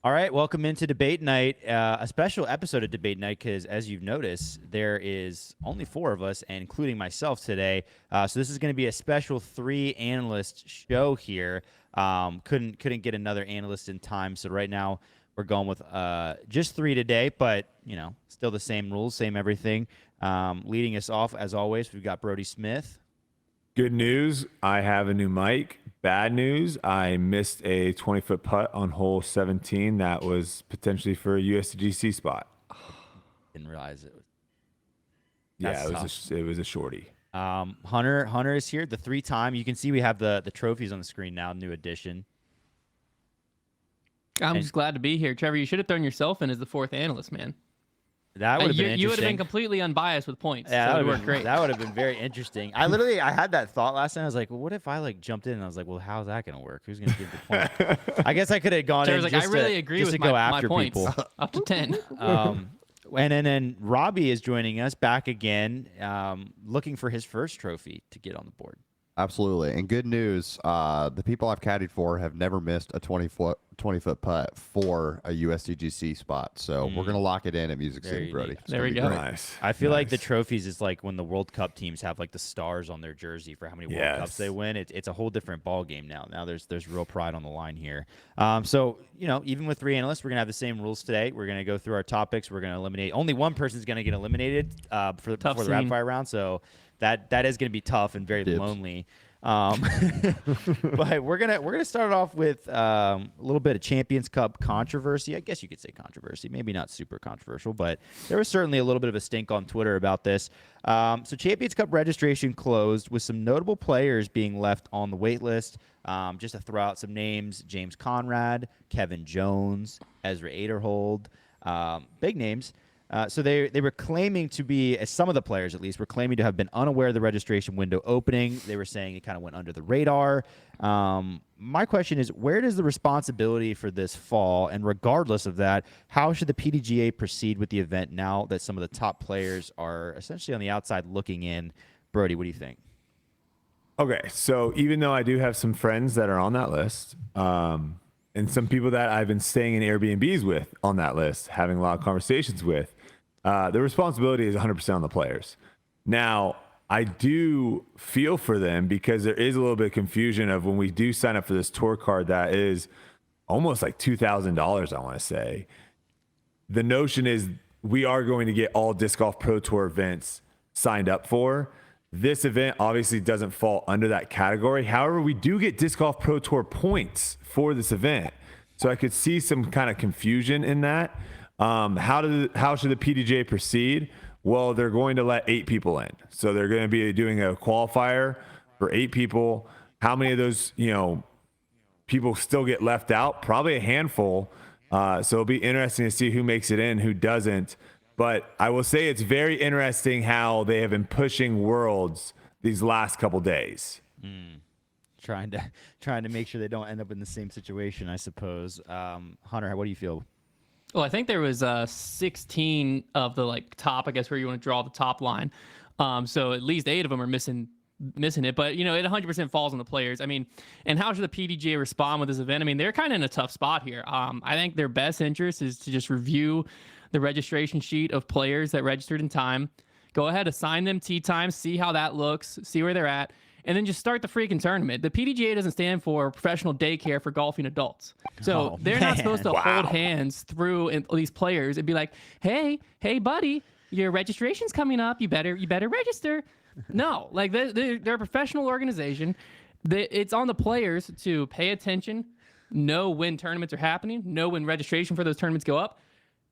All right, welcome into Debate Night, a special episode of Debate Night because, as you've noticed, there is only 4 of us, and including myself today. So this is going to be a special 3-analyst show here. Couldn't get another analyst in time, so right now we're going with just 3 today, but still the same rules, same everything. Leading us off, as always, we've got Brodie Smith. Good news, I have a new mic. Bad news, I missed a 20-foot putt on hole 17 that was potentially for a USDGC spot. Didn't realize it. It was a shorty. Hunter is here, the 3-time. You can see we have the trophies on the screen now, new addition. I'm just glad to be here. Trevor, you should have thrown yourself in as the 4th analyst, man. That would have been interesting. You would have been completely unbiased with points. Yeah, so that would worked great. That would have been very interesting. I had that thought last night. I was like, well, what if I jumped in and I was like, well, how's that going to work? Who's going to give the point? I guess I could have gone Trevor's in like, just I really to, agree just with to go my after points people. Up to 10. And then Robbie is joining us back again, looking for his first trophy to get on the board. Absolutely. And good news, the people I've caddied for have never missed a 20-foot putt for a USDGC spot. So we're going to lock it in at Music City, Brodie. There we go. Nice. I feel like the trophies is like when the World Cup teams have the stars on their jersey for how many World Cups they win. It's a whole different ball game now. Now there's real pride on the line here. So even with 3 analysts, we're gonna have the same rules today. We're gonna go through our topics. We're gonna eliminate only one person's gonna get eliminated before the rapid fire round. So that is gonna be tough and very lonely. But we're gonna start off with a little bit of Champions Cup controversy. I guess you could say controversy, maybe not super controversial, but there was certainly a little bit of a stink on Twitter about this. So Champions Cup registration closed with some notable players being left on the wait list. Just to throw out some names: James Conrad, Kevin Jones, Ezra Aderhold, big names. So they were claiming to be, as some of the players at least, were claiming to have been unaware of the registration window opening. They were saying it kind of went under the radar. My question is, where does the responsibility for this fall? And regardless of that, how should the PDGA proceed with the event now that some of the top players are essentially on the outside looking in? Brodie, what do you think? Okay, so even though I do have some friends that are on that list, and some people that I've been staying in Airbnbs with on that list, having a lot of conversations with, the responsibility is 100% on the players. Now, I do feel for them because there is a little bit of confusion of when we do sign up for this tour card that is almost like $2,000, I want to say. The notion is we are going to get all Disc Golf Pro Tour events signed up for. This event obviously doesn't fall under that category. However, we do get Disc Golf Pro Tour points for this event. So I could see some kind of confusion in that. How should the PDGA proceed? Well, they're going to let 8 people in. So they're going to be doing a qualifier for 8 people. How many of those, people still get left out? Probably a handful. So it'll be interesting to see who makes it in, who doesn't. But I will say it's very interesting how they have been pushing Worlds these last couple days. Trying to make sure they don't end up in the same situation, I suppose. Hunter, what do you feel? Well, I think there was 16 of the top, I guess, where you want to draw the top line. So at least 8 of them are missing it. But, it 100% falls on the players. I mean, and how should the PDGA respond with this event? I mean, they're kind of in a tough spot here. I think their best interest is to just review the registration sheet of players that registered in time. Go ahead, assign them tee times, see how that looks, see where they're at, and then just start the freaking tournament. The PDGA doesn't stand for professional daycare for golfing adults. So they're not supposed to hold hands through these players and be like, hey, buddy, your registration's coming up. You better register. No, they're a professional organization. It's on the players to pay attention, know when tournaments are happening, know when registration for those tournaments go up.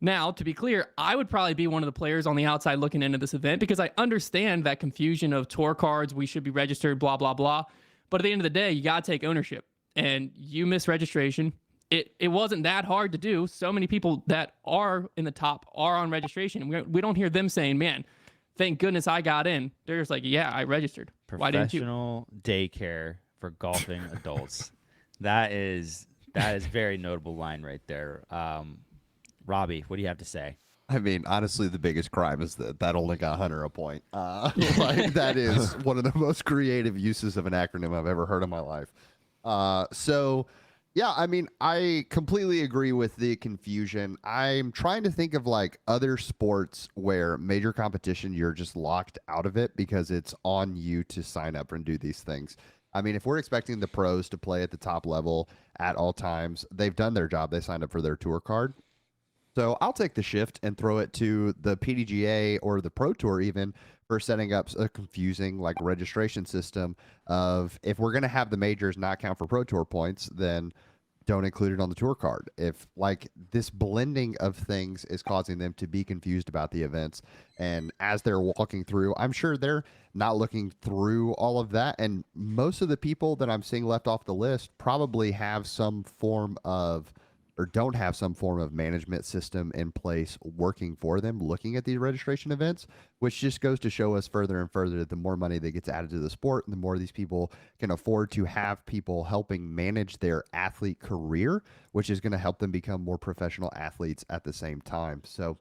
Now, to be clear, I would probably be one of the players on the outside looking into this event because I understand that confusion of tour cards, we should be registered, blah, blah, blah. But at the end of the day, you got to take ownership. And you miss registration. It wasn't that hard to do. So many people that are in the top are on registration. We don't hear them saying, man, thank goodness I got in. They're just like, yeah, I registered. Why didn't you? Professional daycare for golfing adults. That is very notable line right there. Robbie, what do you have to say? I mean, honestly, the biggest crime is that only got Hunter a point. That is one of the most creative uses of an acronym I've ever heard in my life. So Yeah, I mean, I completely agree with the confusion. I'm trying to think of like other sports where major competition, you're just locked out of it because it's on you to sign up and do these things. I mean, if we're expecting the pros to play at the top level at all times, they've done their job. They signed up for their tour card. So I'll take the shift and throw it to the PDGA or the Pro Tour even for setting up a confusing like registration system of if we're going to have the majors not count for Pro Tour points, then don't include it on the tour card. If like this blending of things is causing them to be confused about the events, and as they're walking through, I'm sure they're not looking through all of that. And most of the people that I'm seeing left off the list probably have some form of or don't have some form of management system in place working for them looking at these registration events, which just goes to show us further and further that the more money that gets added to the sport, the more these people can afford to have people helping manage their athlete career, which is going to help them become more professional athletes at the same time. So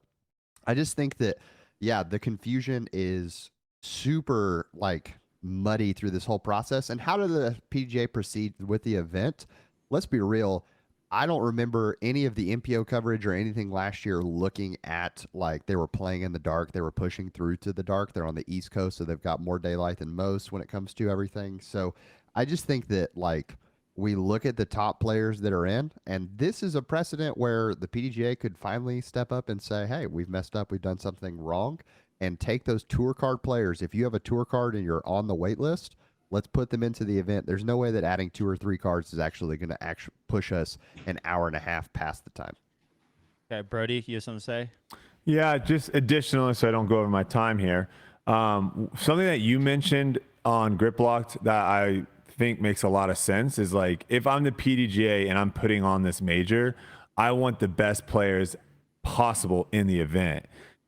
I just think that, yeah, the confusion is super like muddy through this whole process. And how did the PGA proceed with the event? Let's be real. I don't remember any of the MPO coverage or anything last year looking at like they were playing in the dark. They were pushing through to the dark. They're on the East Coast, so they've got more daylight than most when it comes to everything. So I just think that like we look at the top players that are in, and this is a precedent where the PDGA could finally step up and say, hey, we've messed up. We've done something wrong. And take those tour card players. If you have a tour card and you're on the wait list, let's put them into the event. There's no way that adding 2 or 3 cards is actually going to push us an hour and a half past the time. Okay, Brodie, you have something to say? Yeah, just additional, so I don't go over my time here. Something that you mentioned on Grip Locked that I think makes a lot of sense is like if I'm the PDGA and I'm putting on this major, I want the best players possible in the event.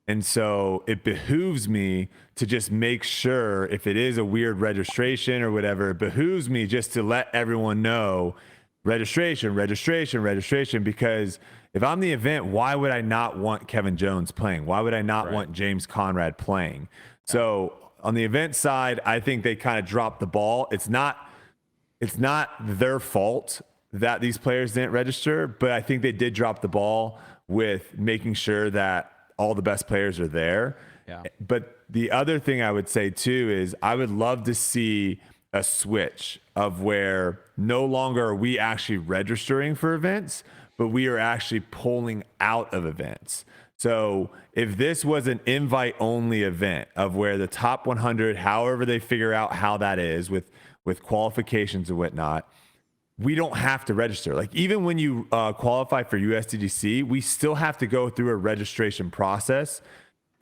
And so it behooves me to just make sure if it is a weird registration or whatever, it behooves me just to let everyone know registration, because if I'm the event, why would I not want Kevin Jones playing? Why would I not want James Conrad playing? So on the event side, I think they kind of dropped the ball. It's not their fault that these players didn't register, but I think they did drop the ball with making sure that all the best players are there. Yeah. But the other thing I would say too is I would love to see a switch of where no longer are we actually registering for events, but we are actually pulling out of events. So if this was an invite only event of where the top 100, however they figure out how that is with qualifications and whatnot, we don't have to register. Like even when you qualify for USDGC, we still have to go through a registration process.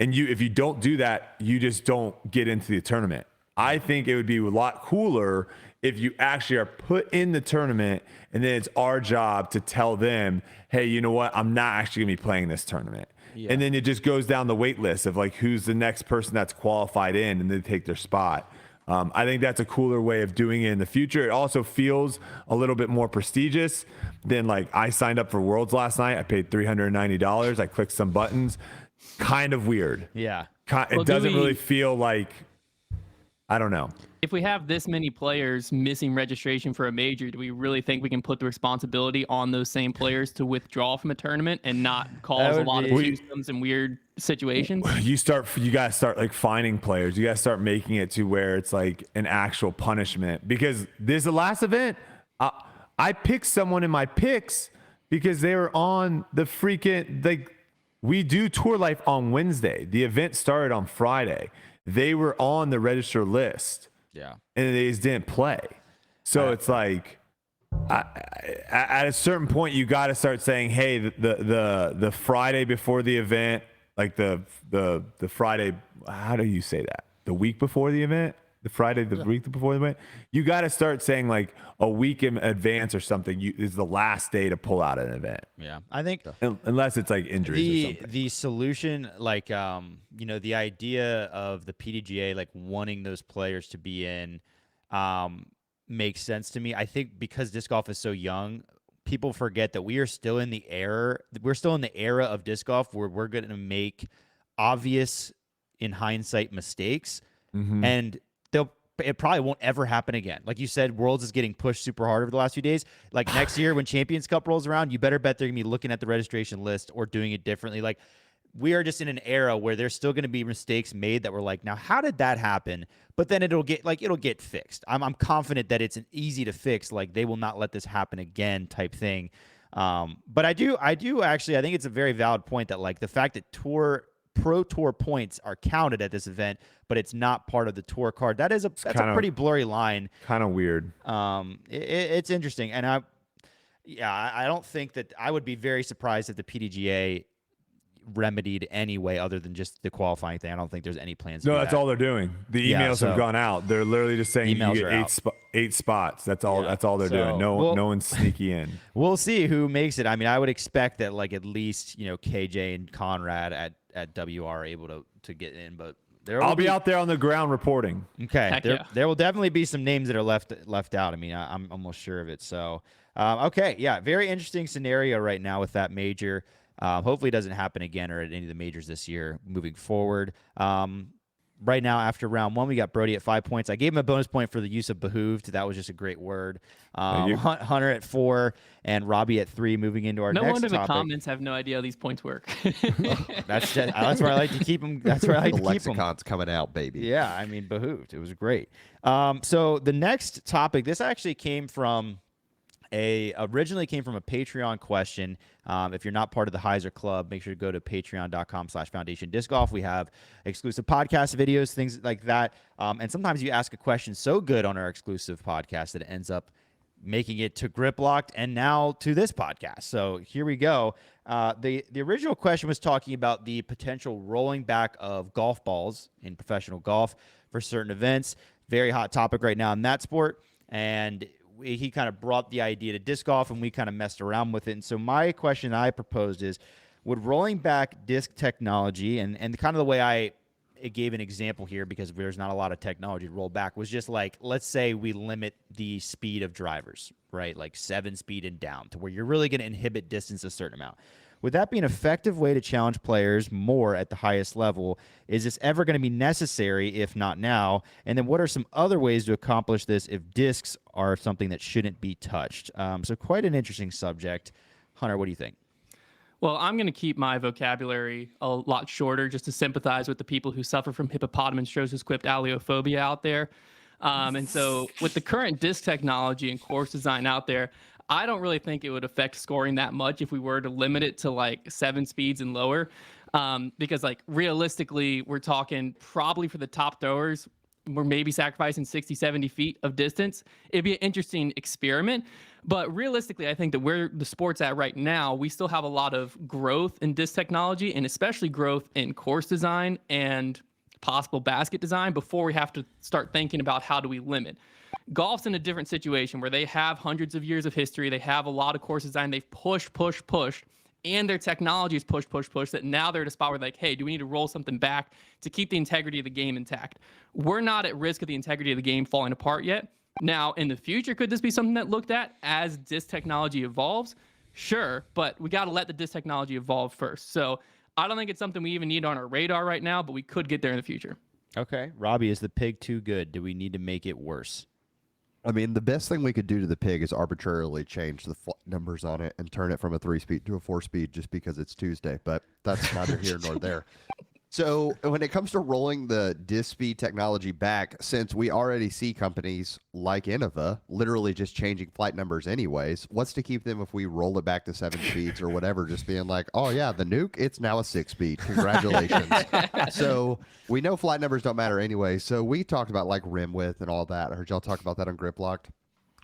And if you don't do that, you just don't get into the tournament. I think it would be a lot cooler if you actually are put in the tournament and then it's our job to tell them, hey, you know what? I'm not actually gonna be playing this tournament. Yeah. And then it just goes down the wait list of like, who's the next person that's qualified in and they take their spot. I think that's a cooler way of doing it in the future. It also feels a little bit more prestigious than like I signed up for Worlds last night. I paid $390. I clicked some buttons. Kind of weird. Yeah. It doesn't really feel like, I don't know. If we have this many players missing registration for a major, do we really think we can put the responsibility on those same players to withdraw from a tournament and not cause a lot of twosome and weird situations? You gotta start like fining players. You gotta start making it to where it's like an actual punishment. Because the last event, I picked someone in my picks because they were on the freaking like we do Tour Life on Wednesday. The event started on Friday. They were on the register list. Yeah. And they just didn't play. So it's like at a certain point you got to start saying, hey, the Friday before the event, like the Friday, how do you say that? The week before the event? The Friday, the week before the event? You got to start saying like a week in advance or something is the last day to pull out an event. Yeah. I think unless it's like injuries or something. The solution, like, the idea of the PDGA, like wanting those players to be in, makes sense to me. I think because disc golf is so young, people forget that we are still in the era. We're still in the era of disc golf where we're going to make obvious in hindsight mistakes. Mm-hmm. And it probably won't ever happen again. Like you said, Worlds is getting pushed super hard over the last few days. Like next year when Champions Cup rolls around, you better bet they're going to be looking at the registration list or doing it differently. Like we are just in an era where there's still going to be mistakes made that we're like, now how did that happen? But then it'll get fixed. I'm confident that it's an easy to fix. Like they will not let this happen again type thing. But I do actually, I think it's a very valid point that like the fact that Pro Tour points are counted at this event, but it's not part of the tour card. That's a pretty blurry line. Kind of weird. It's interesting, and I don't think that I would be very surprised if the PDGA remedied any way other than just the qualifying thing. I don't think there's any plans. No, that's all they're doing. The emails have gone out. They're literally just saying you get eight spots. That's all. That's all they're doing. No one's sneaky in. We'll see who makes it. I mean, I would expect that like at least KJ and Conrad at WR are able to get in, but I'll be out there on the ground reporting. Okay, there will definitely be some names that are left out. I mean, I'm almost sure of it. So, okay, yeah, very interesting scenario right now with that major. Hopefully it doesn't happen again or at any of the majors this year moving forward. Right now, after round 1, we got Brodie at 5 points. I gave him a bonus point for the use of behooved. That was just a great word. Hunter at 4 and Robbie at 3 moving into our next topic. No wonder the comments have no idea how these points work. That's where I like to keep them. That's where I like to keep them. The lexicon's coming out, baby. Yeah, I mean, behooved. It was great. So the next topic, this actually came from originally came from a Patreon question. If you're not part of the Heiser Club, make sure to go to patreon.com/Foundation Disc Golf. We have exclusive podcast videos, things like that. And sometimes you ask a question so good on our exclusive podcast that it ends up making it to Grip Locked and now to this podcast. So here we go. The original question was talking about the potential rolling back of golf balls in professional golf for certain events. Very hot topic right now in that sport. And he kind of brought the idea to disc golf, and we kind of messed around with it. And so my question I proposed is, would rolling back disc technology, and kind of the way I gave an example here, because there's not a lot of technology to roll back, was just like, let's say we limit the speed of drivers, right? Like 7 speed and down to where you're really going to inhibit distance a certain amount. Would that be an effective way to challenge players more at the highest level? Is this ever going to be necessary, if not now? And then what are some other ways to accomplish this if discs are something that shouldn't be touched? So quite an interesting subject. Hunter, what do you think? Well, I'm going to keep my vocabulary a lot shorter just to sympathize with the people who suffer from hippopotamonstrosesquipt allophobia out there. And so with the current disc technology and course design out there, I don't really think it would affect scoring that much if we were to limit it to like 7 speeds and lower. Because like realistically, we're talking probably for the top throwers, we're maybe sacrificing 60, 70 feet of distance. It'd be an interesting experiment. But realistically, I think that where the sport's at right now, we still have a lot of growth in disc technology and especially growth in course design and possible basket design before we have to start thinking about how do we limit. Golf's in a different situation where they have hundreds of years of history. They have a lot of course design. They've pushed, and their technology is pushed, that now they're at a spot where like, hey, do we need to roll something back to keep the integrity of the game intact? We're not at risk of the integrity of the game falling apart yet. Now, in the future, could this be something that looked at as disc technology evolves? Sure, but we got to let the disc technology evolve first. So I don't think it's something we even need on our radar right now, but we could get there in the future. Okay. Robbie, is the pig too good? Do we need to make it worse? I mean, the best thing we could do to the pig is arbitrarily change the numbers on it and turn it from a 3-speed to a 4-speed just because it's Tuesday, but that's neither here nor there. So when it comes to rolling the disc speed technology back, since we already see companies like Innova literally just changing flight numbers anyways, what's to keep them if we roll it back to 7 speeds or whatever, just being like, oh yeah, the nuke, it's now a 6-speed. Congratulations. So we know flight numbers don't matter anyway. So we talked about like rim width and all that. I heard y'all talk about that on Grip Locked.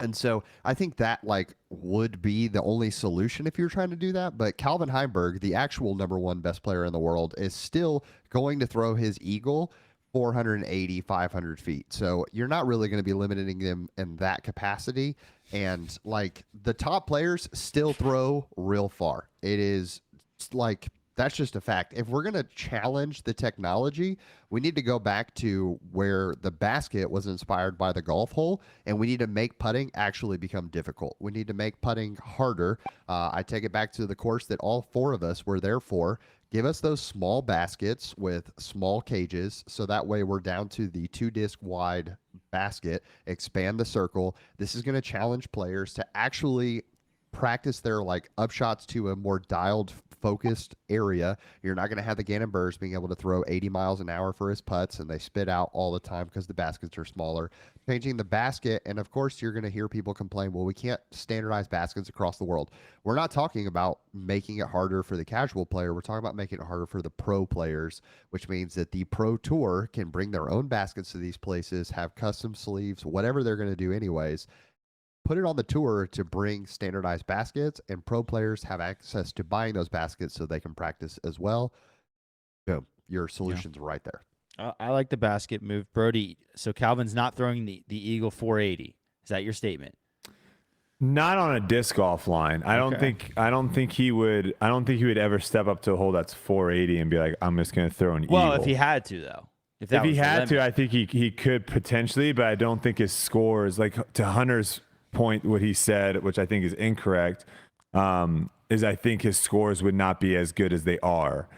And so I think that like would be the only solution if you're trying to do that. But Calvin Heimburg, the actual #1 best player in the world, is still going to throw his eagle 480, 500 feet. So you're not really going to be limiting them in that capacity. And like the top players still throw real far. It is like, that's just a fact. If we're going to challenge the technology, we need to go back to where the basket was inspired by the golf hole, and we need to make putting actually become difficult. We need to make putting harder. I take it back to the course that all 4 of us were there for. Give us those small baskets with small cages, so that way we're down to the 2 disc wide basket, expand the circle. This is going to challenge players to actually practice their like up shots to a more dialed, focused area. You're not going to have the Gannon Burrs being able to throw 80 miles an hour for his putts and they spit out all the time because the baskets are smaller. Changing the basket, and of course you're going to hear people complain, well, we can't standardize baskets across the world. We're not talking about making it harder for the casual player. We're talking about making it harder for the pro players, which means that the pro tour can bring their own baskets to these places, have custom sleeves, whatever they're going to do anyways, put it on the tour to bring standardized baskets, and pro players have access to buying those baskets so they can practice as well. Boom, your solution's right there. I like the basket move, Brodie. So Calvin's not throwing the Eagle 480. Is that your statement? Not on a disc golf line. I don't think he would ever step up to a hole that's 480 and be like, I'm just going to throw an Well, eagle. if he had to, though. If he had to, I think he could potentially, but I don't think his scores, like to Hunter's point, what he said, which I think is incorrect, is I think his scores would not be as good as they are.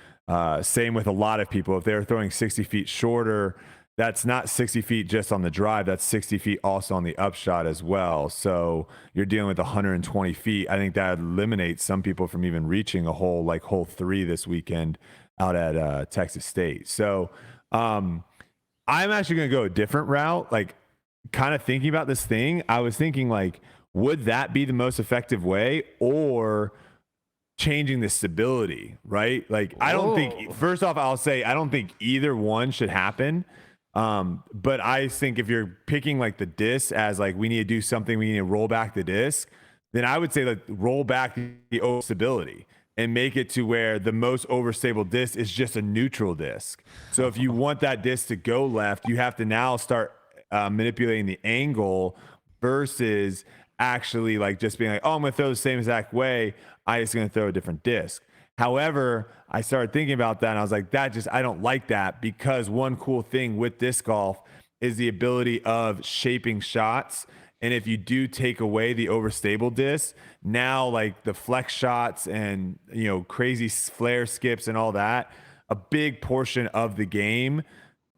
Same with a lot of people. If they're throwing 60 feet shorter, that's not 60 feet just on the drive. That's 60 feet also on the upshot as well. So you're dealing with 120 feet. I think that eliminates some people from even reaching a hole like hole 3 this weekend out at Texas State. So I'm actually going to go a different route. Like, kind of thinking about this thing, I was thinking, like, would that be the most effective way, or changing the stability, right? Like, I don't think, first off, I'll say I don't think either one should happen. But I think if you're picking like the disc as like, we need to do something, we need to roll back the disc, then I would say like roll back the overstability and make it to where the most overstable disc is just a neutral disc. So if you want that disc to go left, you have to now start manipulating the angle versus actually like just being like, oh, I'm going to throw the same exact way, I just going to throw a different disc. However, I started thinking about that and I was like, I don't like that, because one cool thing with disc golf is the ability of shaping shots. And if you do take away the overstable disc, now like the flex shots and, you know, crazy flare skips and all that, a big portion of the game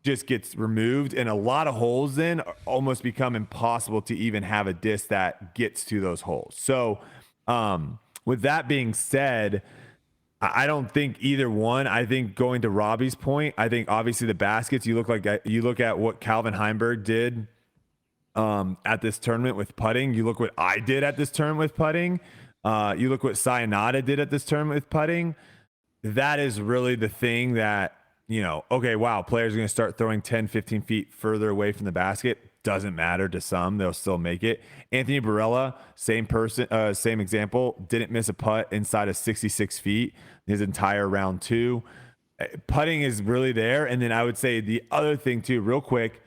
just gets removed, and a lot of holes then almost become impossible to even have a disc that gets to those holes. So with that being said, I don't think either one. I think, going to Robbie's point, I think obviously the baskets, you look at what Calvin Heimburg did at this tournament with putting. You look what I did at this tournament with putting. You look what Ananda did at this tournament with putting. That is really the thing that, you know, okay, wow, players are going to start throwing 10, 15 feet further away from the basket. Doesn't matter to some, they'll still make it. Anthony Barella, same example, didn't miss a putt inside of 66 feet his entire round 2. Putting is really there. And then I would say the other thing too, real quick,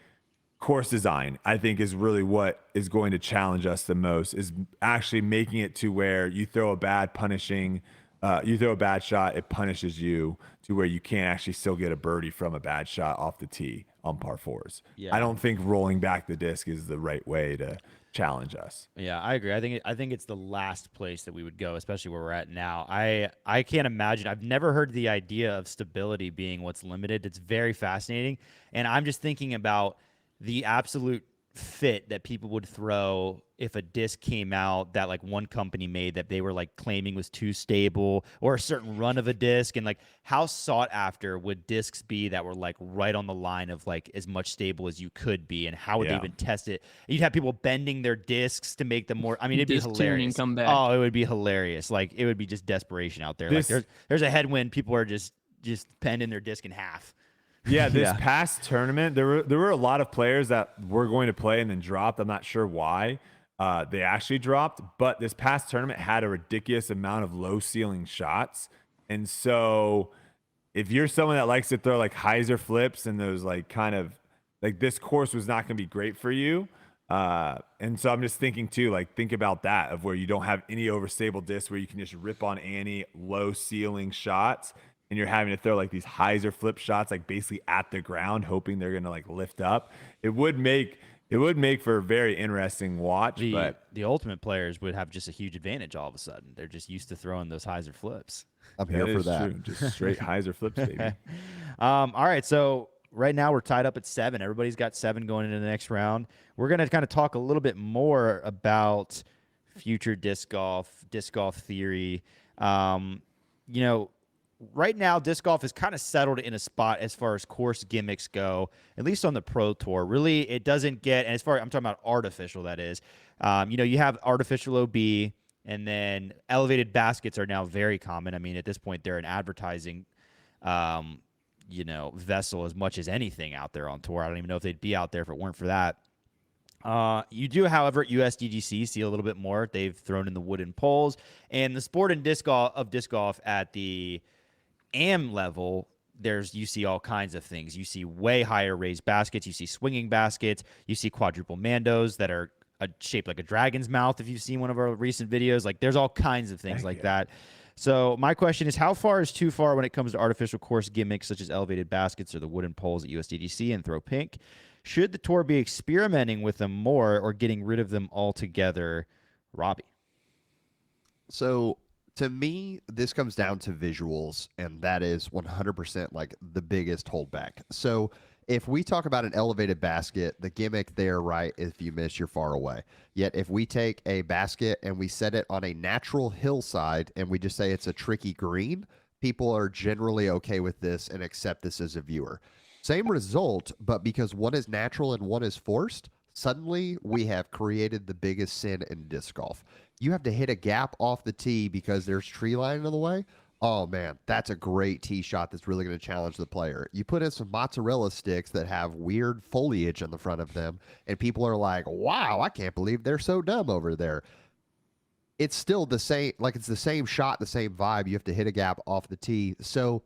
course design, I think, is really what is going to challenge us the most, is actually making it to where you throw a bad shot, it punishes you to where you can't actually still get a birdie from a bad shot off the tee on par 4s. Yeah. I don't think rolling back the disc is the right way to challenge us. Yeah, I agree. I think it's the last place that we would go, especially where we're at now. I can't imagine. I've never heard the idea of stability being what's limited. It's very fascinating, and I'm just thinking about the absolute fit that people would throw if a disc came out that like one company made that they were like claiming was too stable, or a certain run of a disc, and like how sought after would discs be that were like right on the line of like as much stable as you could be, and how would they even test it? You'd have people bending their discs to make them more, I mean, it'd be hilarious. Come back. Oh, it would be hilarious. Like, it would be just desperation out there. Like there's a headwind, people are just bending their disc in half. Yeah, this past tournament, there were a lot of players that were going to play and then dropped. I'm not sure why they actually dropped, but this past tournament had a ridiculous amount of low ceiling shots. And so if you're someone that likes to throw like hyzer flips and those like kind of like, this course was not going to be great for you. And so I'm just thinking too, like, think about that, of where you don't have any overstable discs, where you can just rip on any low ceiling shots, and you're having to throw like these hyzer flip shots, like basically at the ground, hoping they're going to like lift up. It would make for a very interesting watch. But the ultimate players would have just a huge advantage all of a sudden. They're just used to throwing those hyzer flips. I'm here for that. True. Just straight hyzer flips, baby. All right. So right now we're tied up at 7. Everybody's got 7 going into the next round. We're going to kind of talk a little bit more about future disc golf theory. You know, right now disc golf is kind of settled in a spot as far as course gimmicks go, at least on the pro tour. Really, it doesn't get, and as far I'm talking about artificial, that is, you know, you have artificial OB, and then elevated baskets are now very common. I mean, at this point, they're an advertising, you know, vessel as much as anything out there on tour. I don't even know if they'd be out there if it weren't for that. You do, however, at USDGC see a little bit more. They've thrown in the wooden poles, and the sport and disc golf at the AM level, you see all kinds of things. You see way higher raised baskets. You see swinging baskets. You see quadruple mandos that are shaped like a dragon's mouth. If you've seen one of our recent videos, like there's all kinds of things like that. So my question is, how far is too far when it comes to artificial course gimmicks such as elevated baskets or the wooden poles at USDGC and Throw Pink? Should the tour be experimenting with them more or getting rid of them altogether? Robbie. So to me, this comes down to visuals, and that is 100% like the biggest holdback. So if we talk about an elevated basket, the gimmick there, right, if you miss, you're far away. Yet if we take a basket and we set it on a natural hillside and we just say it's a tricky green, people are generally okay with this and accept this as a viewer. Same result, but because one is natural and one is forced, suddenly we have created the biggest sin in disc golf. You have to hit a gap off the tee because there's tree line in the way. Oh, man, that's a great tee shot that's really going to challenge the player. You put in some mozzarella sticks that have weird foliage in the front of them, and people are like, wow, I can't believe they're so dumb over there. It's still the same, like it's the same shot, the same vibe. You have to hit a gap off the tee. So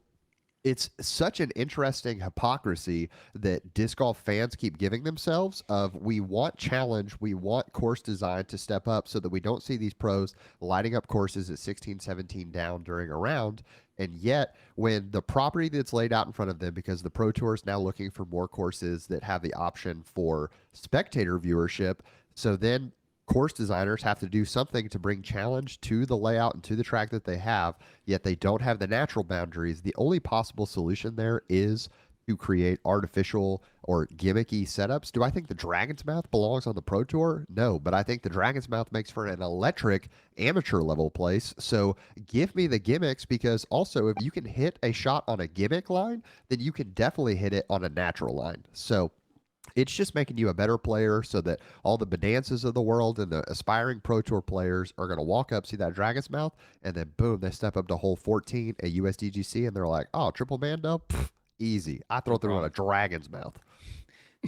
it's such an interesting hypocrisy that disc golf fans keep giving themselves of we want challenge, we want course design to step up so that we don't see these pros lighting up courses at 16, 17 down during a round. And yet when the property that's laid out in front of them, because the Pro Tour is now looking for more courses that have the option for spectator viewership, so then course designers have to do something to bring challenge to the layout and to the track that they have, yet they don't have the natural boundaries. The only possible solution there is to create artificial or gimmicky setups. Do I think the Dragon's Mouth belongs on the Pro Tour? No, but I think the Dragon's Mouth makes for an electric amateur level place. So give me the gimmicks, because also if you can hit a shot on a gimmick line, then you can definitely hit it on a natural line. So it's just making you a better player so that all the Bedances of the world and the aspiring Pro Tour players are going to walk up, see that Dragon's Mouth, and then boom, they step up to hole 14 at USDGC, and they're like, oh, triple mando? Pfft, easy. I throw through on a Dragon's Mouth.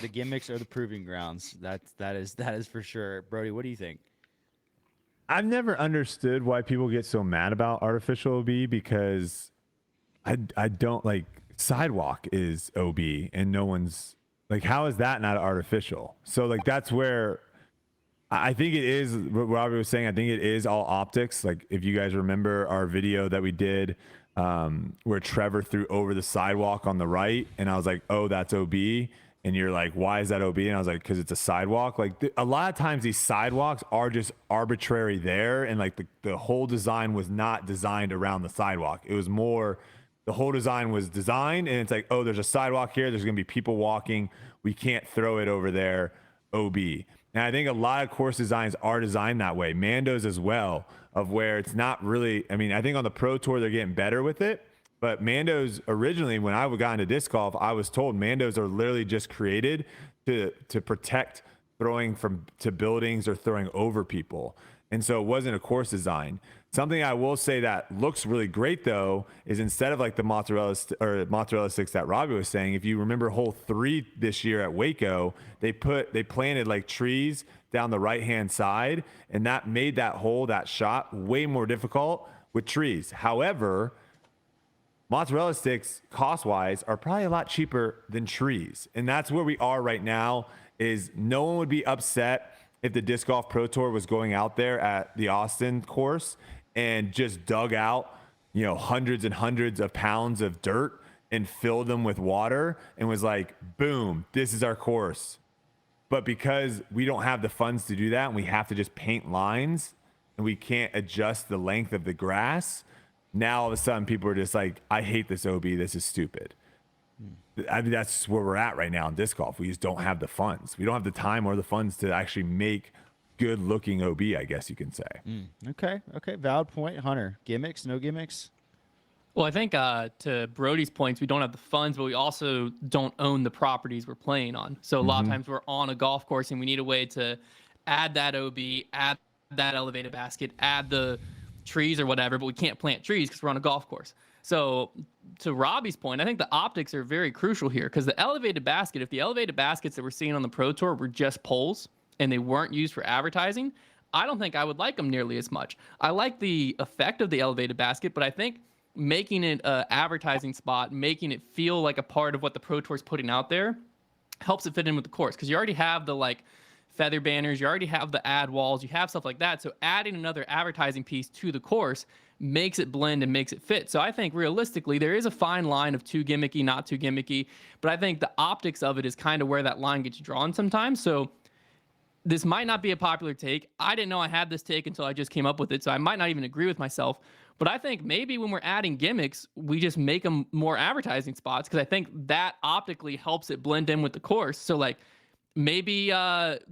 The gimmicks are the proving grounds. That is for sure. Brodie, what do you think? I've never understood why people get so mad about artificial OB, because I don't like, sidewalk is OB and no one's like, how is that not artificial? So like, that's where I think it is what Robbie was saying. I think it is all optics. Like if you guys remember our video that we did where Trevor threw over the sidewalk on the right, and I was like, oh, that's OB. And you're like, why is that OB? And I was like, because it's a sidewalk. Like a lot of times these sidewalks are just arbitrary there. And like the whole design was not designed around the sidewalk. It was more, the whole design was designed and it's like, oh, there's a sidewalk here. There's going to be people walking. We can't throw it over there. OB. And I think a lot of course designs are designed that way. Mandos as well, of where it's not really, I mean, I think on the Pro Tour, they're getting better with it. But Mandos originally, when I got into disc golf, I was told Mandos are literally just created to protect throwing to buildings or throwing over people. And so it wasn't a course design. Something I will say that looks really great though is instead of like the mozzarella sticks that Robbie was saying, if you remember hole 3 this year at Waco, they planted like trees down the right hand side, and that made that hole, that shot, way more difficult with trees. However, mozzarella sticks cost-wise are probably a lot cheaper than trees. And that's where we are right now, is no one would be upset if the Disc Golf Pro Tour was going out there at the Austin course and just dug out, you know, hundreds and hundreds of pounds of dirt and filled them with water and was like, boom, this is our course. But because we don't have the funds to do that and we have to just paint lines and we can't adjust the length of the grass, now all of a sudden people are just like, I hate this OB, this is stupid. I mean, that's where we're at right now in disc golf. We just don't have the funds. We don't have the time or the funds to actually make good looking OB, I guess you can say. Okay. Valid point. Hunter, gimmicks, no gimmicks? Well, I think to Brodie's points, we don't have the funds, but we also don't own the properties we're playing on. So a lot of times we're on a golf course and we need a way to add that OB, add that elevated basket, add the trees or whatever, but we can't plant trees because we're on a golf course. So to Robbie's point, I think the optics are very crucial here because the elevated basket, if the elevated baskets that we're seeing on the Pro Tour were just poles and they weren't used for advertising, I don't think I would like them nearly as much. I like the effect of the elevated basket, but I think making it an advertising spot, making it feel like a part of what the Pro Tour is putting out there helps it fit in with the course because you already have the like feather banners, you already have the ad walls, you have stuff like that. So adding another advertising piece to the course makes it blend and makes it fit. So I think realistically, there is a fine line of too gimmicky, not too gimmicky, but I think the optics of it is kind of where that line gets drawn sometimes. So this might not be a popular take. I didn't know I had this take until I just came up with it, so I might not even agree with myself. But I think maybe when we're adding gimmicks, we just make them more advertising spots because I think that optically helps it blend in with the course. So like maybe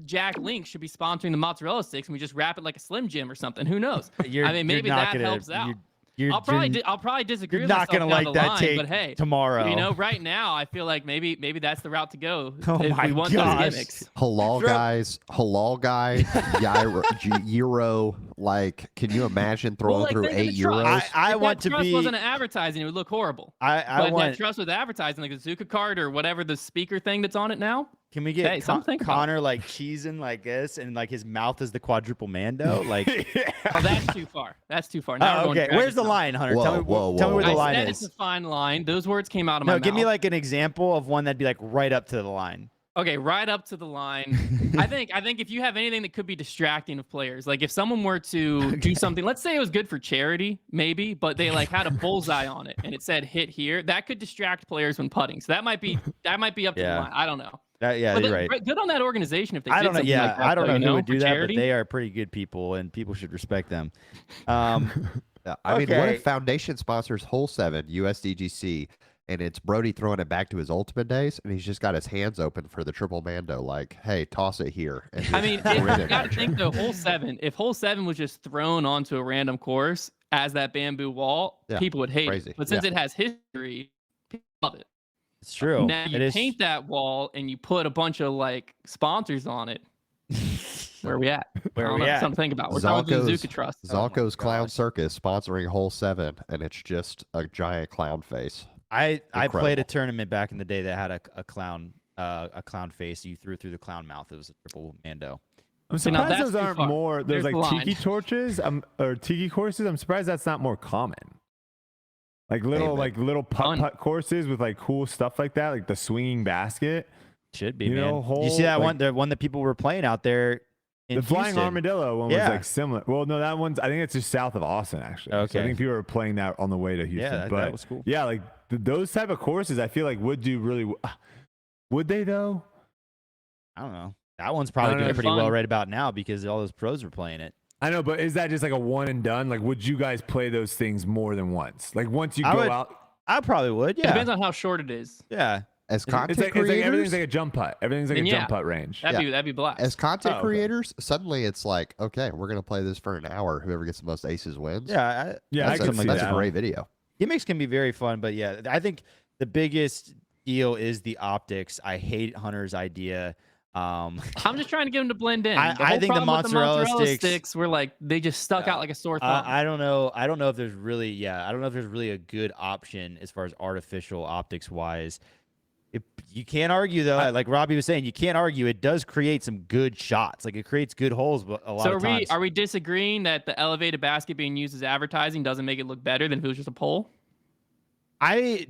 Jack Link should be sponsoring the mozzarella sticks and we just wrap it like a Slim Jim or something. Who knows? I mean, maybe that helps out. I'll probably disagree you're with not myself gonna down like the that line, take but hey, tomorrow. You know, right now I feel like maybe that's the route to go Oh if my we want gosh. those gimmicks. Halal guy, Euro. Like, can you imagine throwing through think of the €8? trust. I If want that to trust be. wasn't advertising, it would look horrible. I But want. that trust with advertising, like the Zuka card or whatever the speaker thing that's on it now. Can we get Hey, something to think about. Connor like cheesing like this and like his mouth is the quadruple Mando? Like, Oh, that's too far. That's too far. Now we're going okay. Dragon Where's the Style. line, Hunter? Whoa, tell me, whoa, tell me where whoa. the line I said is. it's a fine line. Those words came out of my No, mouth. give me like an example of one that'd be like right up to the line. Okay, right up to the line. I think if you have anything that could be distracting of players, like if someone were to do something, let's say it was good for charity, maybe, but they like had a bullseye on it and it said hit here, that could distract players when putting. So that might be up to the line. I don't know. Yeah, But you're right. Good on that organization if they I did don't know. something Yeah, like that, I don't though, know who would for do that, charity. but they are pretty good people, and people should respect them. I mean, what Okay. if Foundation sponsors Hole 7 USDGC and it's Brodie throwing it back to his ultimate days and he's just got his hands open for the triple Mando, like, hey, toss it here. And I mean, just grin you at got to you. think though, if hole 7 was just thrown onto a random course as that bamboo wall, Yeah, people would hate crazy. it. But since Yeah. it has history, people love it. It's true. Now you It is. paint that wall and you put a bunch of like sponsors on it. Where are we at? Where I are don't we know, at? something to think about. We're talking about the Zuka Trust. Zalko's Clown gosh. Circus sponsoring Hole 7, and it's just a giant clown face. I played a Incredible. tournament back in the day that had a clown face. You threw through the clown mouth. It was a triple Mando. I'm See, now surprised that's those too aren't far. more. There's There's like the line. tiki torches or tiki courses. I'm surprised that's not more common. Like little man. putt putt courses with like cool stuff like that, like the swinging basket. Should be, You man. know, you see that whole, one? The one that people were playing out there in The flying Houston. armadillo one was Yeah. like similar. Well, no, that one's I think it's just south of Austin actually. So Okay. I think people were playing that on the way to Houston. that but was cool. Yeah, like those type of courses, I feel like would do really. Would they though? I don't know. That one's probably I don't doing know. pretty well Fun. right about now because all those pros were playing it. I know, but is that just like a one and done? Like, would you guys play those things more than once? Like once you I go would- out, I probably would. It Yeah. depends on how short it is. Yeah. As content it's like creators, everything's like a jump putt. Everything's like Then a yeah. jump putt range. That'd be blast. as content Oh, okay. creators, suddenly it's like, okay, we're gonna play this for an hour. Whoever gets the most aces wins. Yeah. Yeah, I that's, can see that's that. a great video. Gimmicks can be very fun, but yeah, I think the biggest deal is the optics. I hate Hunter's idea. I'm just trying to get them to blend in. I The whole think the problem with mozzarella sticks were like they just stuck out like a sore thumb. I don't know. I don't know if there's really, I don't know if there's really a good option as far as artificial optics wise. You can't argue though. Like Robbie was saying, you can't argue. It does create some good shots. Like it creates good holes, but a lot So of times. are we disagreeing that the elevated basket being used as advertising doesn't make it look better than if it was just a pole? I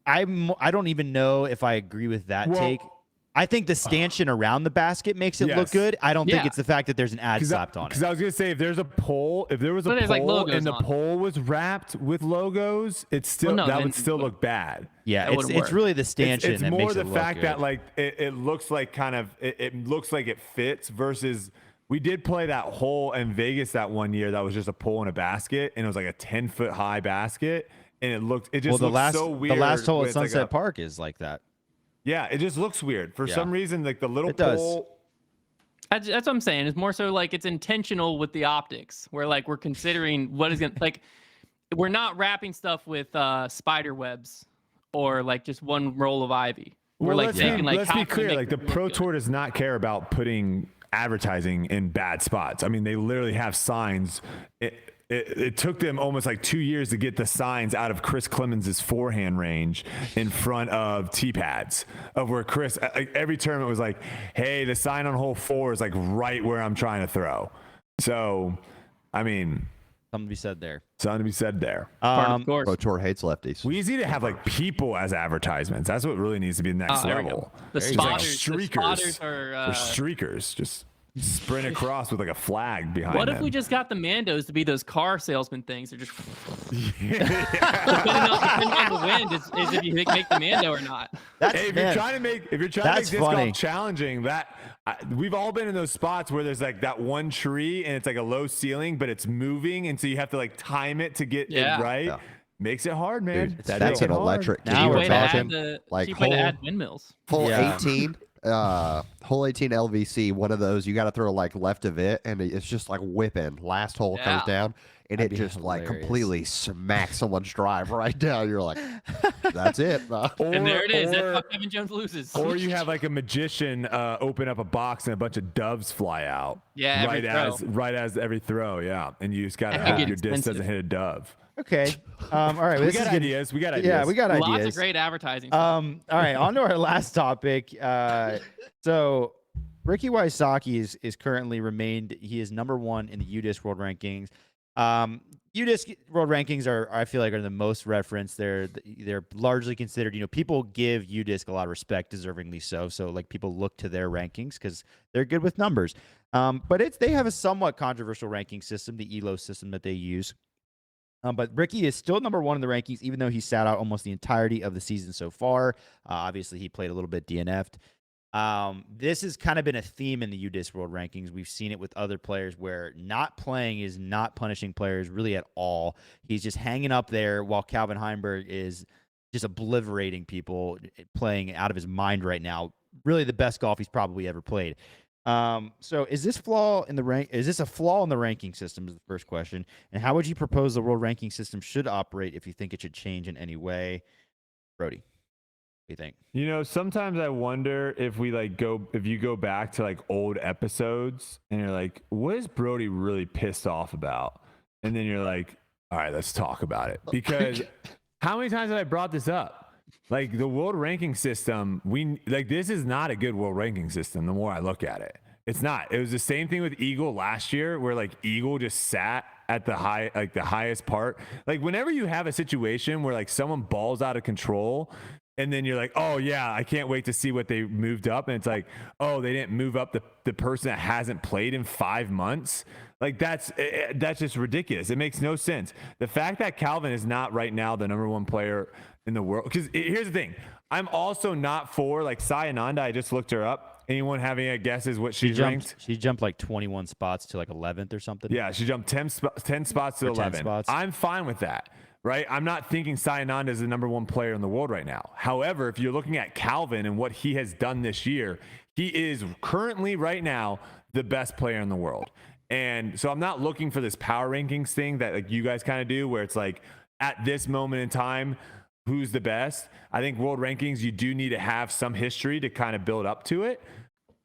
don't even know if I agree with that Well, take. I think the stanchion around the basket makes it look Yes. good. I don't think Yeah. it's the fact that there's an ad slapped on Because it. I was gonna say if there was a pole But there's, like, pole logos and the on it. pole was wrapped with logos, it's still Well, no, that then- would still look bad. Yeah, that it's wouldn't work. really the stanchion It's that more makes the it look fact good. that like it looks like kind of it looks like it fits versus we did play that hole in Vegas that one year that was just a pole in a basket and it was like a 10-foot high basket and it just Well, the looks last so weird. the last hole when at it's like Sunset a- Park is like that. Yeah, it just looks weird for Yeah. some reason. Like the little It does. pole. That's what I'm saying. It's more so like it's intentional with the optics, where like we're considering what is gonna like. We're not wrapping stuff with spider webs or like just one roll of ivy. We're Well, like let's thinking be, like let's how be can we clear. make Like the this look Pro good? Tour does not care about putting advertising in bad spots. I mean, they literally have signs. It took them almost like 2 years to get the signs out of Chris Clemens' forehand range in front of tee pads of where Chris, every tournament was like, hey, the sign on hole 4 is like right where I'm trying to throw. So, I mean, Something to be said there. something to be said there. Part of the course. Pro Tour hates lefties. We need to have like people as advertisements. That's what really needs to be the next there we level. go. The Just, like, spotters, the streakers. spotters are. Or streakers just sprint across with like a flag behind What them. if we just got the Mandos to be those car salesman things? They're just depending on the wind is if you make the Mando or not. That's Hey, if man, you're trying to make that's disc funny. golf challenging, we've all been in those spots where there's like that one tree and it's like a low ceiling, but it's moving, and so you have to like time it to get Yeah. it right. Yeah. Makes it hard, man. Dude, That that's makes an it hard. electric. Now Cheap we're way to talking, add the like, cheap way to whole- add windmills. Hole Yeah. 18, hole 18 LVC, one of those you got to throw like left of it, and it's just like whipping. Last hole comes Yeah. down, and That'd it be just like hilarious. completely smacks someone's drive right down. You're like, that's it. And there it is. That's Or- how Kevin Jones loses. Or you have like a magician open up a box and a bunch of doves fly out. Yeah, every right as every throw, yeah. And you just gotta That could hope get your disc expensive. doesn't hit a dove. Okay. All right. We this got is getting- ideas. We got ideas. Yeah, we got Lots ideas. of great advertising. All right, on to our last topic. So Ricky Wysocki is currently remained. He is number 1 in the UDisc World Rankings. UDisc World Rankings are, I feel like, are the most referenced. They're largely considered. People give UDisc a lot of respect, deservingly so. So like people look to their rankings because they're good with numbers. But they have a somewhat controversial ranking system, the ELO system that they use. But Ricky is still number 1 in the rankings, even though he sat out almost the entirety of the season so far. Obviously, he played a little bit DNF'd. This has kind of been a theme in the UDisc World Rankings. We've seen it with other players where not playing is not punishing players really at all. He's just hanging up there while Calvin Heimburg is just obliterating people, playing out of his mind right now. Really the best golf he's probably ever played. So is this a flaw in the ranking system is the first question. And how would you propose the world ranking system should operate if you think it should change in any way? Brodie, what do you think? Sometimes I wonder if if you go back to like old episodes and you're like, what is Brodie really pissed off about? And then you're like, all right, let's talk about it. Because how many times have I brought this up? Like the world ranking system, this is not a good world ranking system. The more I look at it, it's not. It was the same thing with Eagle last year, where like Eagle just sat at the highest part. Like whenever you have a situation where like someone balls out of control, and then you're like, oh yeah, I can't wait to see what they moved up, and it's like, oh, they didn't move up the person that hasn't played in 5 months. Like that's just ridiculous. It makes no sense. The fact that Calvin is not right now the number 1 player in the world, because here's the thing, I'm also not for like Ananda. I just looked her up. Anyone having a guess is what she's ranked? She jumped like 21 spots to like 11th or something. Yeah, she jumped 10 spots to Or 10 11. spots. I'm fine with that, right? I'm not thinking Ananda is the number 1 player in the world right now. However, if you're looking at Calvin and what he has done this year, he is currently right now the best player in the world. And so I'm not looking for this power rankings thing that like you guys kind of do, where it's like at this moment in time, who's the best. I think world rankings, you do need to have some history to kind of build up to it.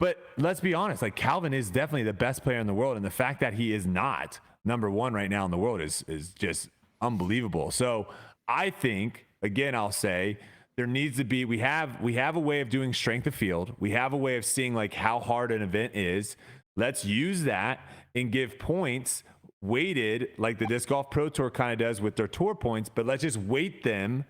But let's be honest, like Calvin is definitely the best player in the world. And the fact that he is not number 1 right now in the world is just unbelievable. So I think, again, I'll say there needs to be, we have a way of doing strength of field. We have a way of seeing like how hard an event is. Let's use that and give points weighted like the Disc Golf Pro Tour kind of does with their tour points, but let's just weight them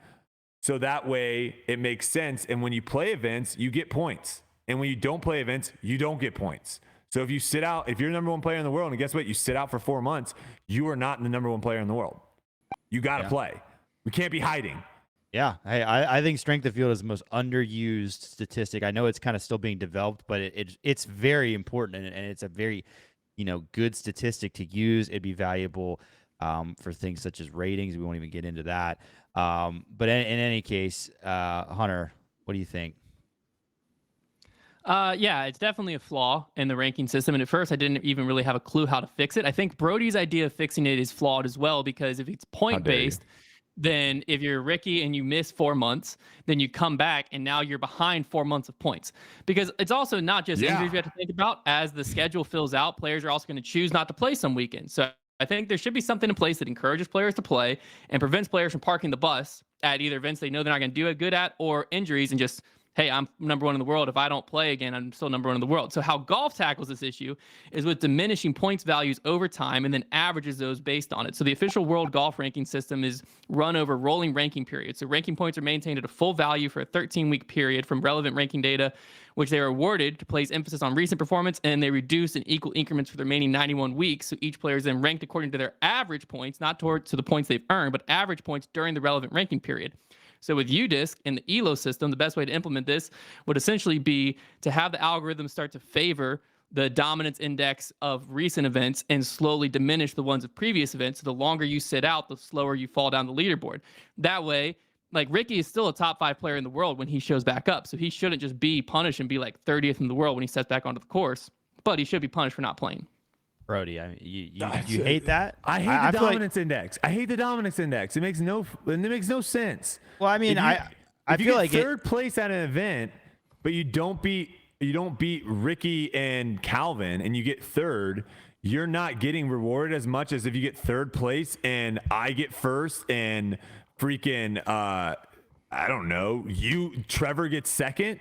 so that way it makes sense. And when you play events, you get points. And when you don't play events, you don't get points. So if you sit out, if you're the number 1 player in the world, and guess what? You sit out for 4 months, you are not the number 1 player in the world. You got to play. We can't be hiding. Yeah, I think strength of field is the most underused statistic. I know it's kind of still being developed, but it's very important, and it's a very good statistic to use. It'd be valuable for things such as ratings. We won't even get into that. But in any case, Hunter, what do you think? Yeah, it's definitely a flaw in the ranking system. And at first, I didn't even really have a clue how to fix it. I think Brodie's idea of fixing it is flawed as well, because if it's point based, then if you're Ricky and you miss 4 months, then you come back and now you're behind 4 months of points. Because it's also not just injuries we have to think about. As the schedule fills out, players are also going to choose not to play some weekends. So I think there should be something in place that encourages players to play and prevents players from parking the bus at either events they know they're not going to do it good at, or injuries, and just, hey, I'm number one in the world. If I don't play again, I'm still number one in the world. So how golf tackles this issue is with diminishing points values over time and then averages those based on it. So the official world golf ranking system is run over rolling ranking periods. So ranking points are maintained at a full value for a 13-week period from relevant ranking data, which they are awarded to place emphasis on recent performance, and they reduce in equal increments for the remaining 91 weeks. So each player is then ranked according to their average points, not to the points they've earned, but average points during the relevant ranking period. So with UDisc and the ELO system, the best way to implement this would essentially be to have the algorithm start to favor the dominance index of recent events and slowly diminish the ones of previous events. So the longer you sit out, the slower you fall down the leaderboard. That way, like, Ricky is still a top 5 player in the world when he shows back up. So he shouldn't just be punished and be like 30th in the world when he steps back onto the course, but he should be punished for not playing. Brodie, I mean, you hate that? I hate the dominance index. I hate the dominance index. It makes no sense. Well, I mean, I if you feel get like third place at an event, but you don't beat Ricky and Calvin, and you get third, you're not getting rewarded as much as if you get third place and I get first and freaking I don't know, Trevor gets second.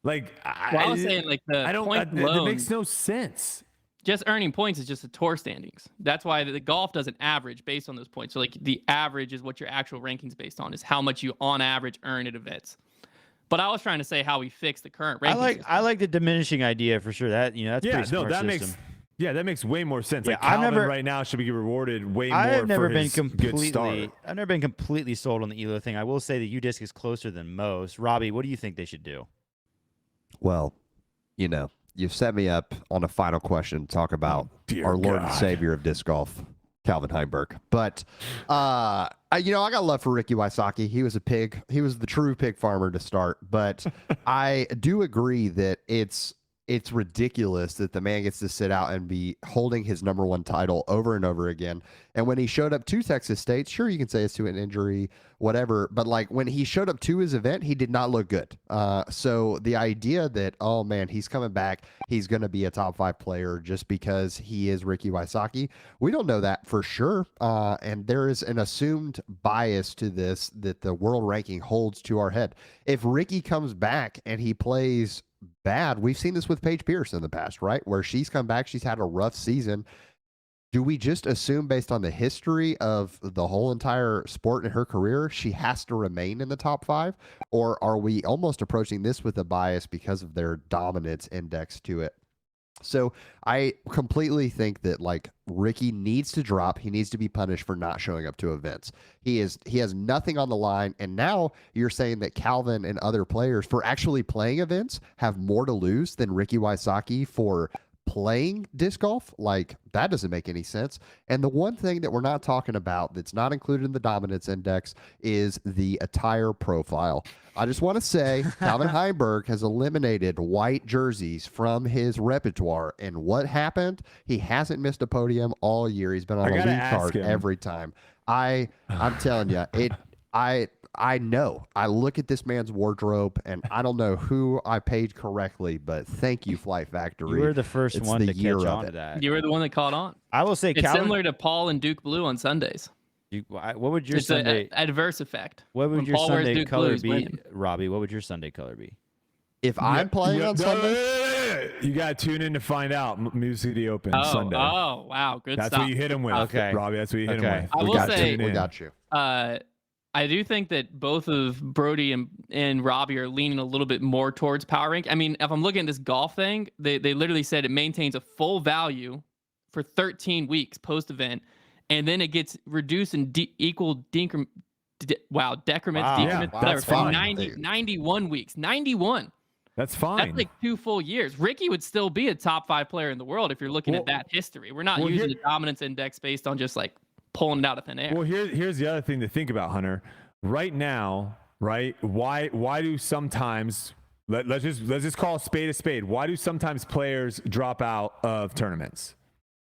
Like, I was saying, like, it makes no sense. Just earning points is just the tour standings. That's why the golf doesn't average based on those points. So, like, the average is what your actual ranking's based on, is how much you on average earn at events. But I was trying to say how we fix the current ranking. I like the diminishing idea for sure. That, that's pretty smart system. That makes way more sense. Yeah, like, Calvin right now should be rewarded way more. I've never for been his completely. good start. I've never been completely sold on the ELO thing. I will say the UDisc is closer than most. Robbie, what do you think they should do? Well, you've set me up on a final question to talk about our Lord and Savior of disc golf, Calvin Heimburg. But I got love for Ricky Wysocki. He was a pig. He was the true pig farmer to start. But I do agree that it's ridiculous that the man gets to sit out and be holding his number one title over and over again. And when he showed up to Texas State, sure, you can say it's to an injury, whatever. But, like, when he showed up to his event, he did not look good. So the idea that, oh, man, he's coming back, he's going to be a top 5 player just because he is Ricky Wysocki, we don't know that for sure. And there is an assumed bias to this that the world ranking holds to our head. If Ricky comes back and he plays bad, we've seen this with Paige Pierce in the past, right? Where she's come back, she's had a rough season. Do we just assume, based on the history of the whole entire sport in her career, she has to remain in the top 5? Or are we almost approaching this with a bias because of their dominance index to it? So I completely think that, like, Ricky needs to drop. He needs to be punished for not showing up to events. He has nothing on the line. And now you're saying that Calvin and other players, for actually playing events, have more to lose than Ricky Wysocki for playing disc golf? Like, that doesn't make any sense. And the one thing that we're not talking about that's not included in the dominance index is the attire profile. I just want to say Calvin Heimburg has eliminated white jerseys from his repertoire. And what happened? He hasn't missed a podium all year. He's been on a lead card every time. I'm telling you, I know. I look at this man's wardrobe, and I don't know who I paid correctly, but thank you, Flight Factory. You were the first one to catch on to that. You were the one that caught on. I will say, it's similar to Paul and Duke Blue on Sundays. What would your Sunday adverse effect? What would your Sunday color be, Robbie? What would your Sunday color be? If I'm playing on Sunday, you got to tune in to find out. Music City Open Sunday. Oh, wow, good That's stuff. what you hit him with, okay, Robbie. That's what you hit him with. I will say, we got you. I do think that both of Brodie and Robbie are leaning a little bit more towards power rank. I mean, if I'm looking at this golf thing, they literally said it maintains a full value for 13 weeks post-event, and then it gets reduced in decrements, whatever, for 91 weeks. 91. That's fine. That's like 2 full years. Ricky would still be a top 5 player in the world if you're looking at that history. We're not using the dominance index based on just, like, pulling it out of thin air. Well, here's the other thing to think about, Hunter. Right now, right? Why do sometimes let's just call a spade. Why do sometimes players drop out of tournaments?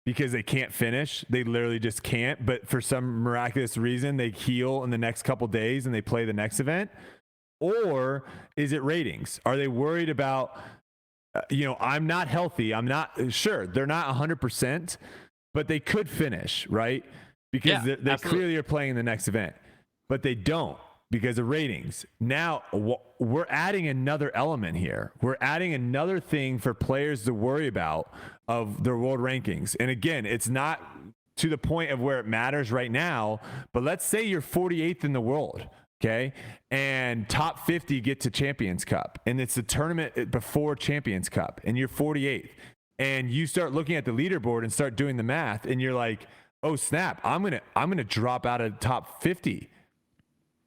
Because they can't finish. They literally just can't. But for some miraculous reason, they heal in the next couple days and they play the next event. Or is it ratings? Are they worried about, I'm not healthy. I'm not sure. They're not 100%, but they could finish, right? Because they clearly are playing in the next event, but they don't because of ratings. Now we're adding another element here. We're adding another thing for players to worry about of their world rankings. And again, it's not to the point of where it matters right now, but let's say you're 48th in the world. Okay. And top 50 get to Champions Cup, and it's the tournament before Champions Cup, and you're 48th, and you start looking at the leaderboard and start doing the math, and you're like, oh snap, I'm gonna drop out of top 50.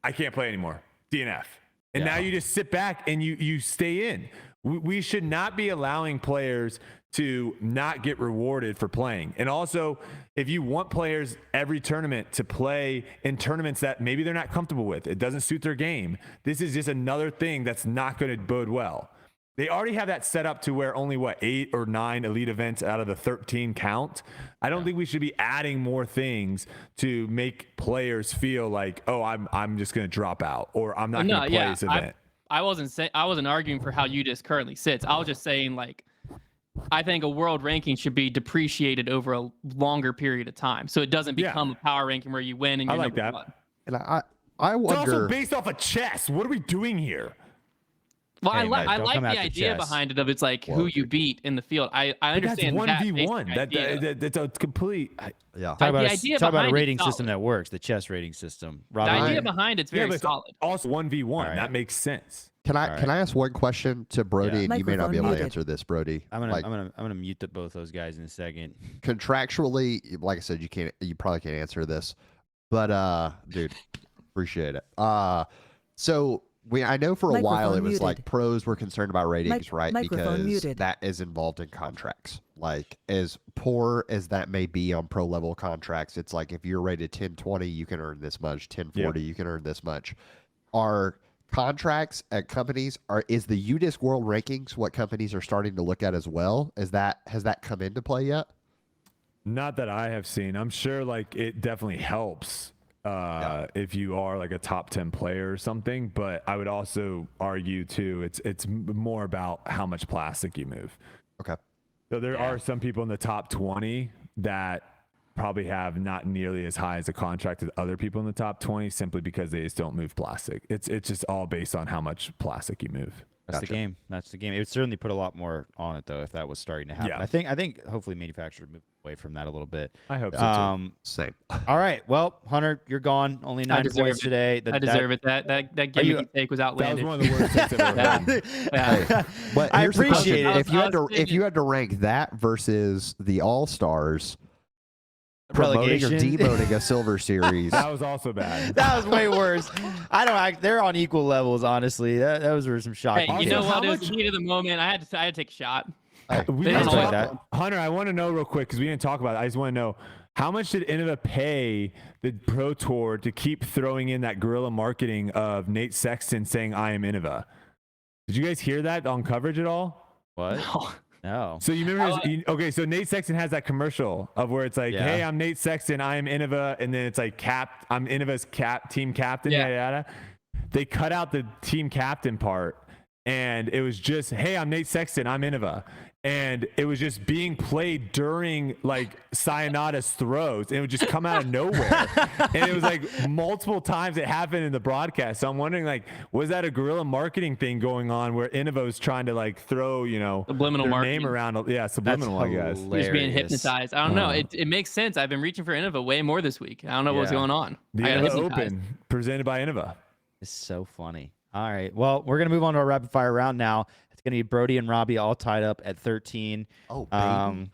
I can't play anymore. DNF. And now you just sit back and you stay in. We should not be allowing players to not get rewarded for playing. And also, if you want players every tournament to play in tournaments that maybe they're not comfortable with, it doesn't suit their game, this is just another thing that's not going to bode well. They already have that set up to where only 8 or 9 elite events out of the 13 count. I don't think we should be adding more things to make players feel like, oh, I'm just going to drop out, or I'm not going to play this event. I wasn't arguing for how UDIS currently sits. I was just saying, like, I think a world ranking should be depreciated over a longer period of time, so it doesn't become a power ranking where you win and you're number one. And I wonder. It's also based off of chess. What are we doing here? Well, Hey, I don't like come the after idea chess. behind it of it's like who you beat in the field. I understand that's 1v1. that That's a complete. Yeah. Talk about, idea talk about a behind rating it's system solid. that works, the chess rating system. the Robbie, idea behind it's very but it's solid. also 1v1. right. That makes sense. Can I ask one question to Brody, Yeah. and you may not be able to Microphone answer this, Brody. I'm gonna mute both those guys in a second. Contractually, like I said, you probably can't answer this, but dude, appreciate it. So I know for a while it was like pros were concerned about ratings, right? Microphone Because muted. that is involved in contracts. Like, as poor as that may be on pro level contracts, it's like if you're rated 1020, you can earn this much. 1040, you can earn this much. Are contracts at companies is the UDisc World Rankings what companies are starting to look at as well? Has that come into play yet? Not that I have seen. I'm sure like it definitely helps if you are like a top 10 player or something, but I would also argue too it's more about how much plastic you move. Okay. So there are some people in the top 20 that probably have not nearly as high as a contract as other people in the top 20 simply because they just don't move plastic. It's just all based on how much plastic you move. That's the game. That's the game. It would certainly put a lot more on it though if that was starting to happen. Yeah. I think hopefully manufacturers move away from that a little bit. I hope so too. Same. All right. Well, Hunter, you're gone. Only 9 deserve points it. today. I deserve it. That gimmicky take was That was outlandish. one of the worst things I've ever heard. But I here's the appreciate question. it. If you had to rank that versus the All Stars, promoting or Relegation. demoting a Silver Series. That was also bad. That was way worse. They're on equal levels, honestly. Those were some shocking. Hey, you games. know how what? It was much- the heat of the moment. I had to take a shot. We They didn't don't talk- like that. Hunter, I want to know real quick because we didn't talk about it. I just want to know how much did Innova pay the Pro Tour to keep throwing in that guerrilla marketing of Nate Sexton saying "I am Innova"? Did you guys hear that on coverage at all? What? Oh, No. So you remember? Okay, so Nate Sexton has that commercial of where it's like, Yeah. "Hey, I'm Nate Sexton. I am Innova," and then it's like, I'm Innova's team captain." Yeah. Yada yada. They cut out the team captain part, and it was just, "Hey, I'm Nate Sexton. I'm Innova." And it was just being played during like Sayonada's throws, and it would just come out of nowhere. And it was like multiple times it happened in the broadcast. So I'm wondering, like, was that a guerrilla marketing thing going on where Innova was trying to like throw, Subliminal their marketing. name around? Yeah, subliminal, I guess. He was being Hilarious. hypnotized. I don't know. It makes sense. I've been reaching for Innova way more this week. I don't know what's Yeah. going on. The I got Innova hypnotized. Open presented by Innova. It's so funny. All right. Well, we're gonna move on to our rapid fire round now. It's gonna be Brodie and Robbie all tied up at 13. Oh, baby.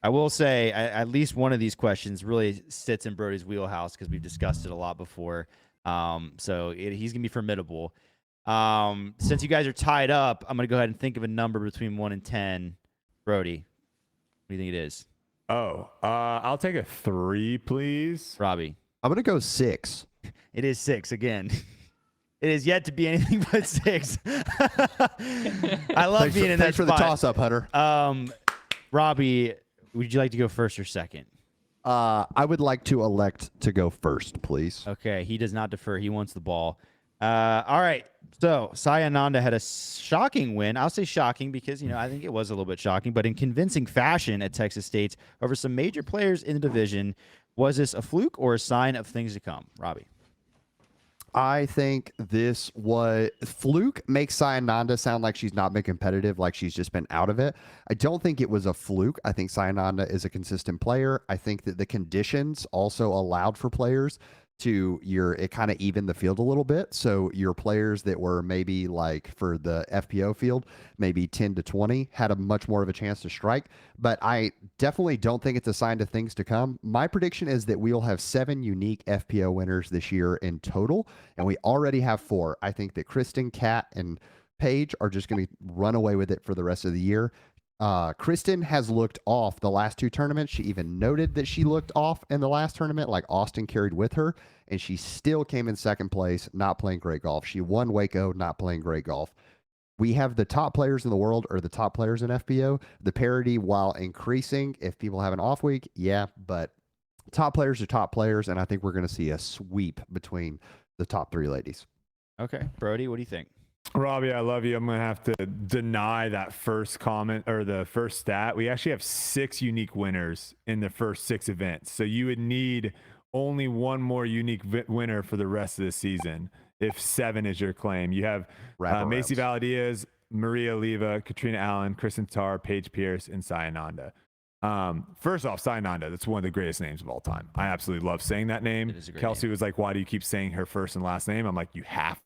I will say at least one of these questions really sits in Brodie's wheelhouse because we've discussed it a lot before. He's gonna be formidable. Since you guys are tied up, I'm gonna go ahead and think of a number between 1 and 10. Brodie, what do you think it is? I'll take a 3, please. Robbie. I'm gonna go 6. It is 6 again. It is yet to be anything but 6. I love being in that Thanks for the spot. toss up, Hunter. Robbie, would you like to go first or second? I would like to elect to go first, please. Okay, he does not defer. He wants the ball. All right. So Ananda had a shocking win. I'll say shocking because, I think it was a little bit shocking, but in convincing fashion at Texas State over some major players in the division. Was this a fluke or a sign of things to come? Robbie. I think this was fluke makes Ananda sound like she's not been competitive, like she's just been out of it. I don't think it was a fluke. I think Ananda is a consistent player. I think that the conditions also allowed for players to it kind of evened the field a little bit. So your players that were maybe like for the FPO field, maybe 10 to 20 had a much more of a chance to strike. But I definitely don't think it's a sign of things to come. My prediction is that we'll have 7 unique FPO winners this year in total. And we already have 4. I think that Kristen, Kat, and Paige are just going to run away with it for the rest of the year. Kristen has looked off the last 2 tournaments. She even noted that she looked off in the last tournament, like Austin carried with her, and she still came in second place, not playing great golf. She won Waco, not playing great golf. We have the top players in the world or the top players in FBO. The parity, while increasing, if people have an off week, yeah, but top players are top players, and I think we're going to see a sweep between the top 3 ladies. Okay. Brodie, what do you think? Robbie, I love you. I'm going to have to deny that first comment or the first stat. We actually have 6 unique winners in the first 6 events. So you would need only 1 more unique winner for the rest of the season if 7 is your claim. You have Macy Valadiaz, Maria Oliva, Katrina Allen, Kristen Tarr, Paige Pierce, and Ananda. First off, Ananda, that's one of the greatest names of all time. I absolutely love saying that name. Kelsey was like, why do you keep saying her first and last name? I'm like, you have to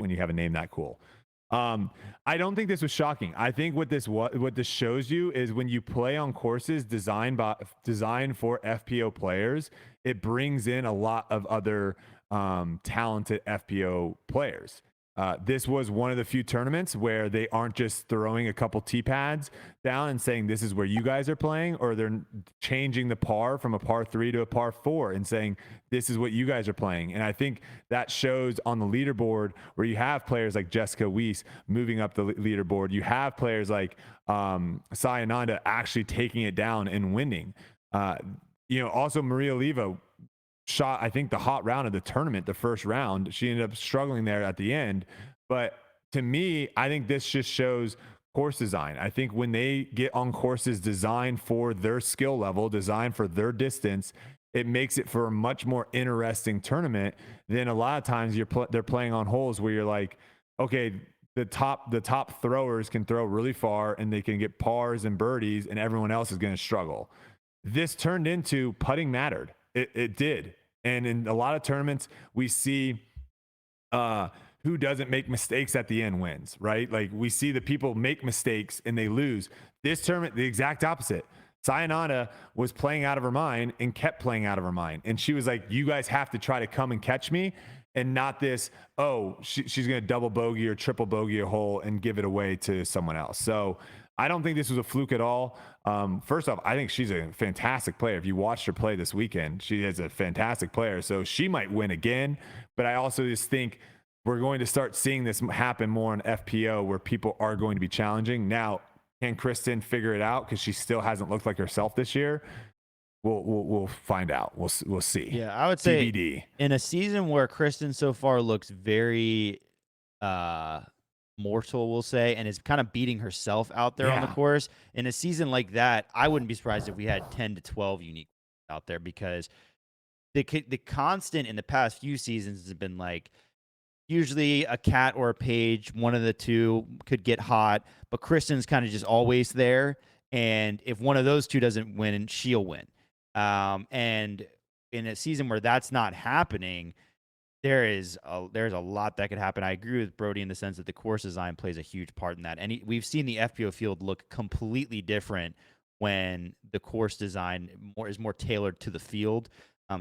when you have a name that cool. I don't think this was shocking. I think what this shows you is when you play on courses designed for FPO players, it brings in a lot of other talented FPO players. This was one of the few tournaments where they aren't just throwing a couple tee pads down and saying this is where you guys are playing, or they're changing the par from a par 3 to a par 4 and saying this is what you guys are playing. And I think that shows on the leaderboard where you have players like Jessica Weiss moving up the leaderboard. You have players like Ananda actually taking it down and winning. Also Maria Oliva shot, I think, the hot round of the tournament, the first round. She ended up struggling there at the end. But to me, I think this just shows course design. I think when they get on courses designed for their skill level, designed for their distance, it makes it for a much more interesting tournament than a lot of times they're playing on holes where you're like, okay, the top throwers can throw really far and they can get pars and birdies and everyone else is going to struggle. This turned into putting mattered. It did. And in a lot of tournaments, we see who doesn't make mistakes at the end wins, right? Like we see the people make mistakes and they lose. This tournament, the exact opposite. Ananda was playing out of her mind and kept playing out of her mind. And she was like, you guys have to try to come and catch me, and not this, she's going to double bogey or triple bogey a hole and give it away to someone else. So I don't think this was a fluke at all. First off, I think she's a fantastic player. If you watched her play this weekend, she is a fantastic player. So she might win again. But I also just think we're going to start seeing this happen more on FPO where people are going to be challenging. Now, can Kristen figure it out because she still hasn't looked like herself this year? We'll find out. We'll see. Yeah, I would say TBD. In a season where Kristen so far looks very mortal, we'll say, and is kind of beating herself out there on the course. In a season like that, I wouldn't be surprised if we had 10 to 12 unique out there, because the constant in the past few seasons has been like usually a Cat or a Paige, one of the two could get hot, but Kristen's kind of just always there. And if one of those two doesn't win, she'll win. And in a season where that's not happening, there's a lot that could happen. I agree with Brodie in the sense that the course design plays a huge part in that. And we've seen the FPO field look completely different when the course design is more tailored to the field.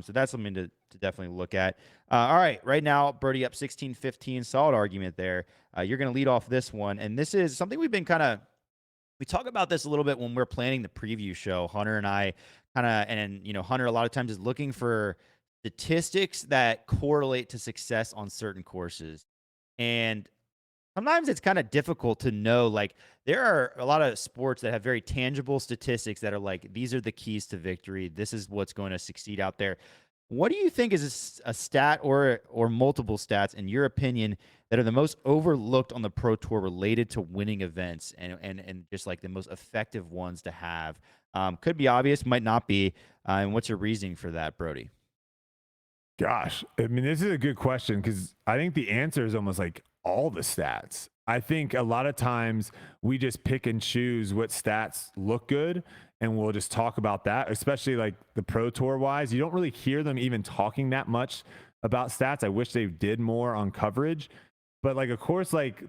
So that's something to definitely look at. All right now, Brodie up 16-15, solid argument there. You're going to lead off this one. And this is something we've We talk about this a little bit when we're planning the preview show. Hunter and I and Hunter a lot of times is looking for statistics that correlate to success on certain courses. And sometimes it's kind of difficult to know. Like, there are a lot of sports that have very tangible statistics that are like, these are the keys to victory. This is what's going to succeed out there. What do you think is a stat or multiple stats, in your opinion, that are the most overlooked on the Pro Tour related to winning events and just like the most effective ones to have? Could be obvious, might not be. And what's your reasoning for that, Brodie? Gosh, I mean, this is a good question because I think the answer is almost like all the stats. I think a lot of times we just pick and choose what stats look good and we'll just talk about that, especially like the Pro Tour wise. You don't really hear them even talking that much about stats. I wish they did more on coverage, but like a course like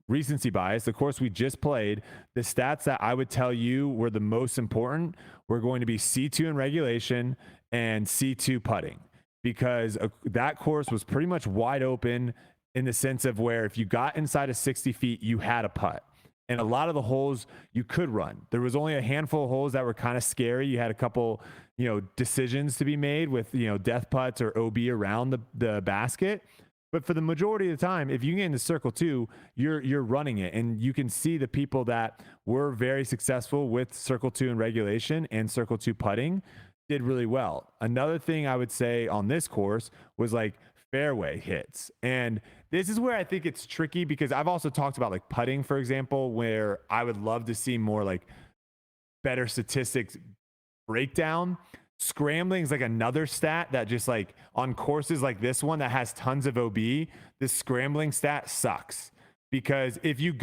recency bias, the course we just played, the stats that I would tell you were the most important were going to be C2 in regulation and C2 putting, because that course was pretty much wide open in the sense of where if you got inside of 60 feet, you had a putt. And a lot of the holes you could run. There was only a handful of holes that were kind of scary. You had a couple, decisions to be made with, death putts or OB around the basket. But for the majority of the time, if you get into circle 2, you're running it. And you can see the people that were very successful with circle 2 in regulation and circle 2 putting did really well. Another thing I would say on this course was like fairway hits. And this is where I think it's tricky, because I've also talked about like putting, for example, where I would love to see more like better statistics breakdown. Scrambling is like another stat that just like on courses like this one that has tons of OB, the scrambling stat sucks, because if you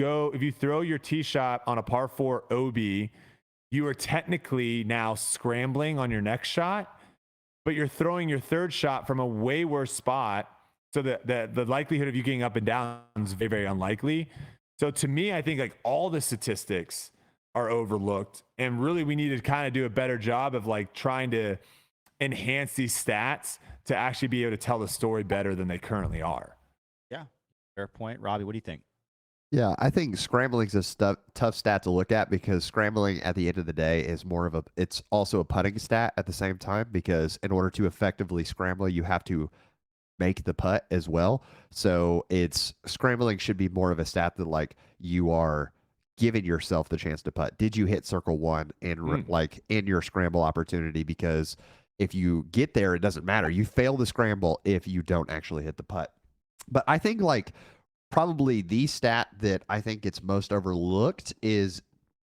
throw your tee shot on a par 4 OB, you are technically now scrambling on your next shot, but you're throwing your third shot from a way worse spot. So the likelihood of you getting up and down is very, very unlikely. So to me, I think like all the statistics are overlooked, and really we need to kind of do a better job of like trying to enhance these stats to actually be able to tell the story better than they currently are. Yeah, fair point. Robbie, what do you think? Yeah, I think scrambling is a tough stat to look at, because scrambling at the end of the day is it's also a putting stat at the same time, because in order to effectively scramble, you have to make the putt as well. So scrambling should be more of a stat that like you are giving yourself the chance to putt. Did you hit circle 1 like in your scramble opportunity? Because if you get there, it doesn't matter. You fail the scramble if you don't actually hit the putt. But I think like probably the stat that I think it's most overlooked is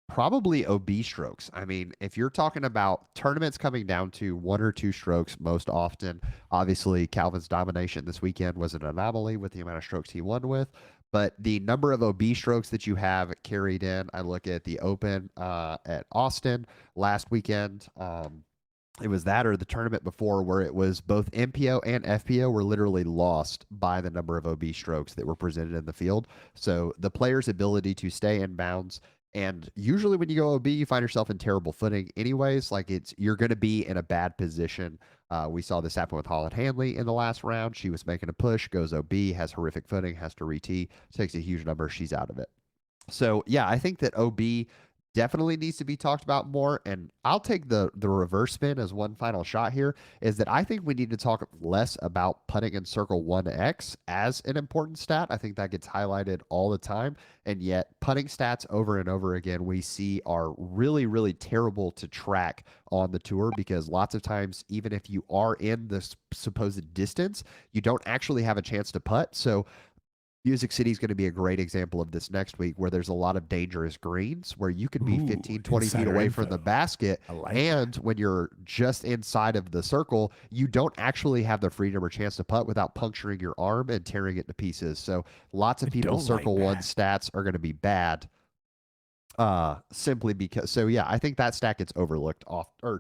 probably OB strokes. I mean, if you're talking about tournaments coming down to 1 or 2 strokes most often, obviously Calvin's domination this weekend was an anomaly with the amount of strokes he won with. But the number of OB strokes that you have carried in, I look at the Open at Austin last weekend. It was that or the tournament before, where it was both MPO and FPO were literally lost by the number of OB strokes that were presented in the field. So the player's ability to stay in bounds, and usually when you go OB, you find yourself in terrible footing anyways. Like you're going to be in a bad position. We saw this happen with Holland Hanley in the last round. She was making a push, goes OB, has horrific footing, has to re-tee, takes a huge number, she's out of it. So yeah, I think that OB definitely needs to be talked about more. And I'll take the reverse spin as one final shot here, is that I think we need to talk less about putting in circle 1X as an important stat. I think that gets highlighted all the time. And yet putting stats over and over again, we see are really, really terrible to track on the tour, because lots of times, even if you are in the supposed distance, you don't actually have a chance to putt. So Music City is going to be a great example of this next week, where there's a lot of dangerous greens where you could be 15, 20 feet away from the basket. And when you're just inside of the circle, you don't actually have the freedom or chance to putt without puncturing your arm and tearing it to pieces. So lots of people's circle 1 stats are going to be bad simply because. So yeah, I think that stat gets overlooked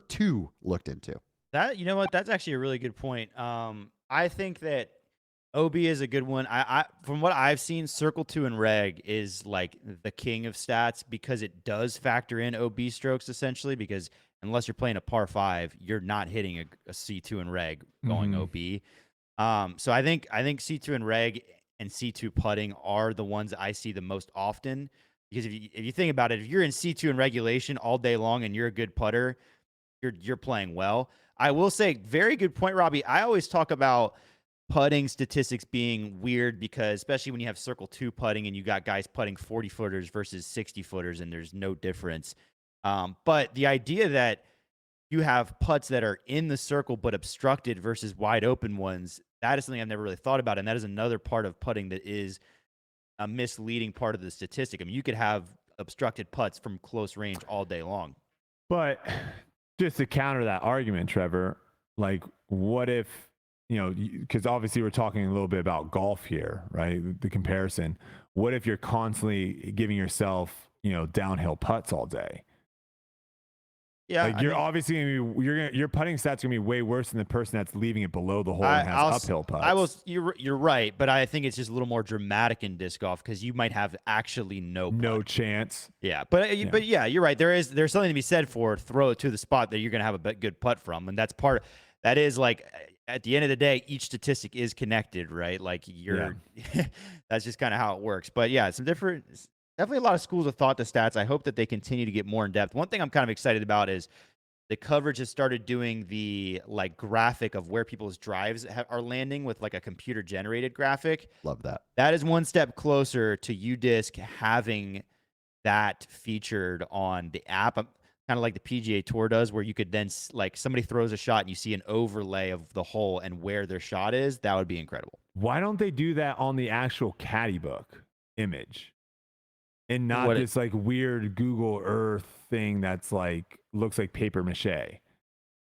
too looked into. That, you know what? That's actually a really good point. I think that OB is a good one. I from what I've seen, circle 2 and reg is like the king of stats, because it does factor in OB strokes essentially, because unless you're playing a par 5, you're not hitting a C2 and reg going OB. So I think C2 and reg and C2 putting are the ones that I see the most often, Because if you think about it, if you're in C2 in regulation all day long and you're a good putter, you're playing well. I will say, very good point, Robbie. I always talk about putting statistics being weird because especially when you have circle 2 putting and you got guys putting 40 footers versus 60 footers and there's no difference. But the idea that you have putts that are in the circle but obstructed versus wide open ones, that is something I've never really thought about. And that is another part of putting that is a misleading part of the statistic. I mean, you could have obstructed putts from close range all day long. But just to counter that argument, Trevor, like what if, because obviously we're talking a little bit about golf here, right? The comparison. What if you're constantly giving yourself, downhill putts all day? Yeah, like you're obviously your putting stats are gonna be way worse than the person that's leaving it below the hole and has uphill putts. You're right, but I think it's just a little more dramatic in disc golf because you might have actually no chance. Yeah, but yeah, you're right. There's something to be said for throw it to the spot that you're gonna have a good putt from, and that is like at the end of the day, each statistic is connected, right? Like that's just kind of how it works. But yeah, definitely a lot of schools of thought to stats. I hope that they continue to get more in depth. One thing I'm kind of excited about is the coverage has started doing the like graphic of where people's drives are landing with like a computer generated graphic. Love that. That is one step closer to UDisc having that featured on the app. Kind of like the PGA Tour does, where you could then like somebody throws a shot and you see an overlay of the hole and where their shot is. That would be incredible. Why don't they do that on the actual caddy book image? And not this like weird Google Earth thing that's like looks like paper mache. I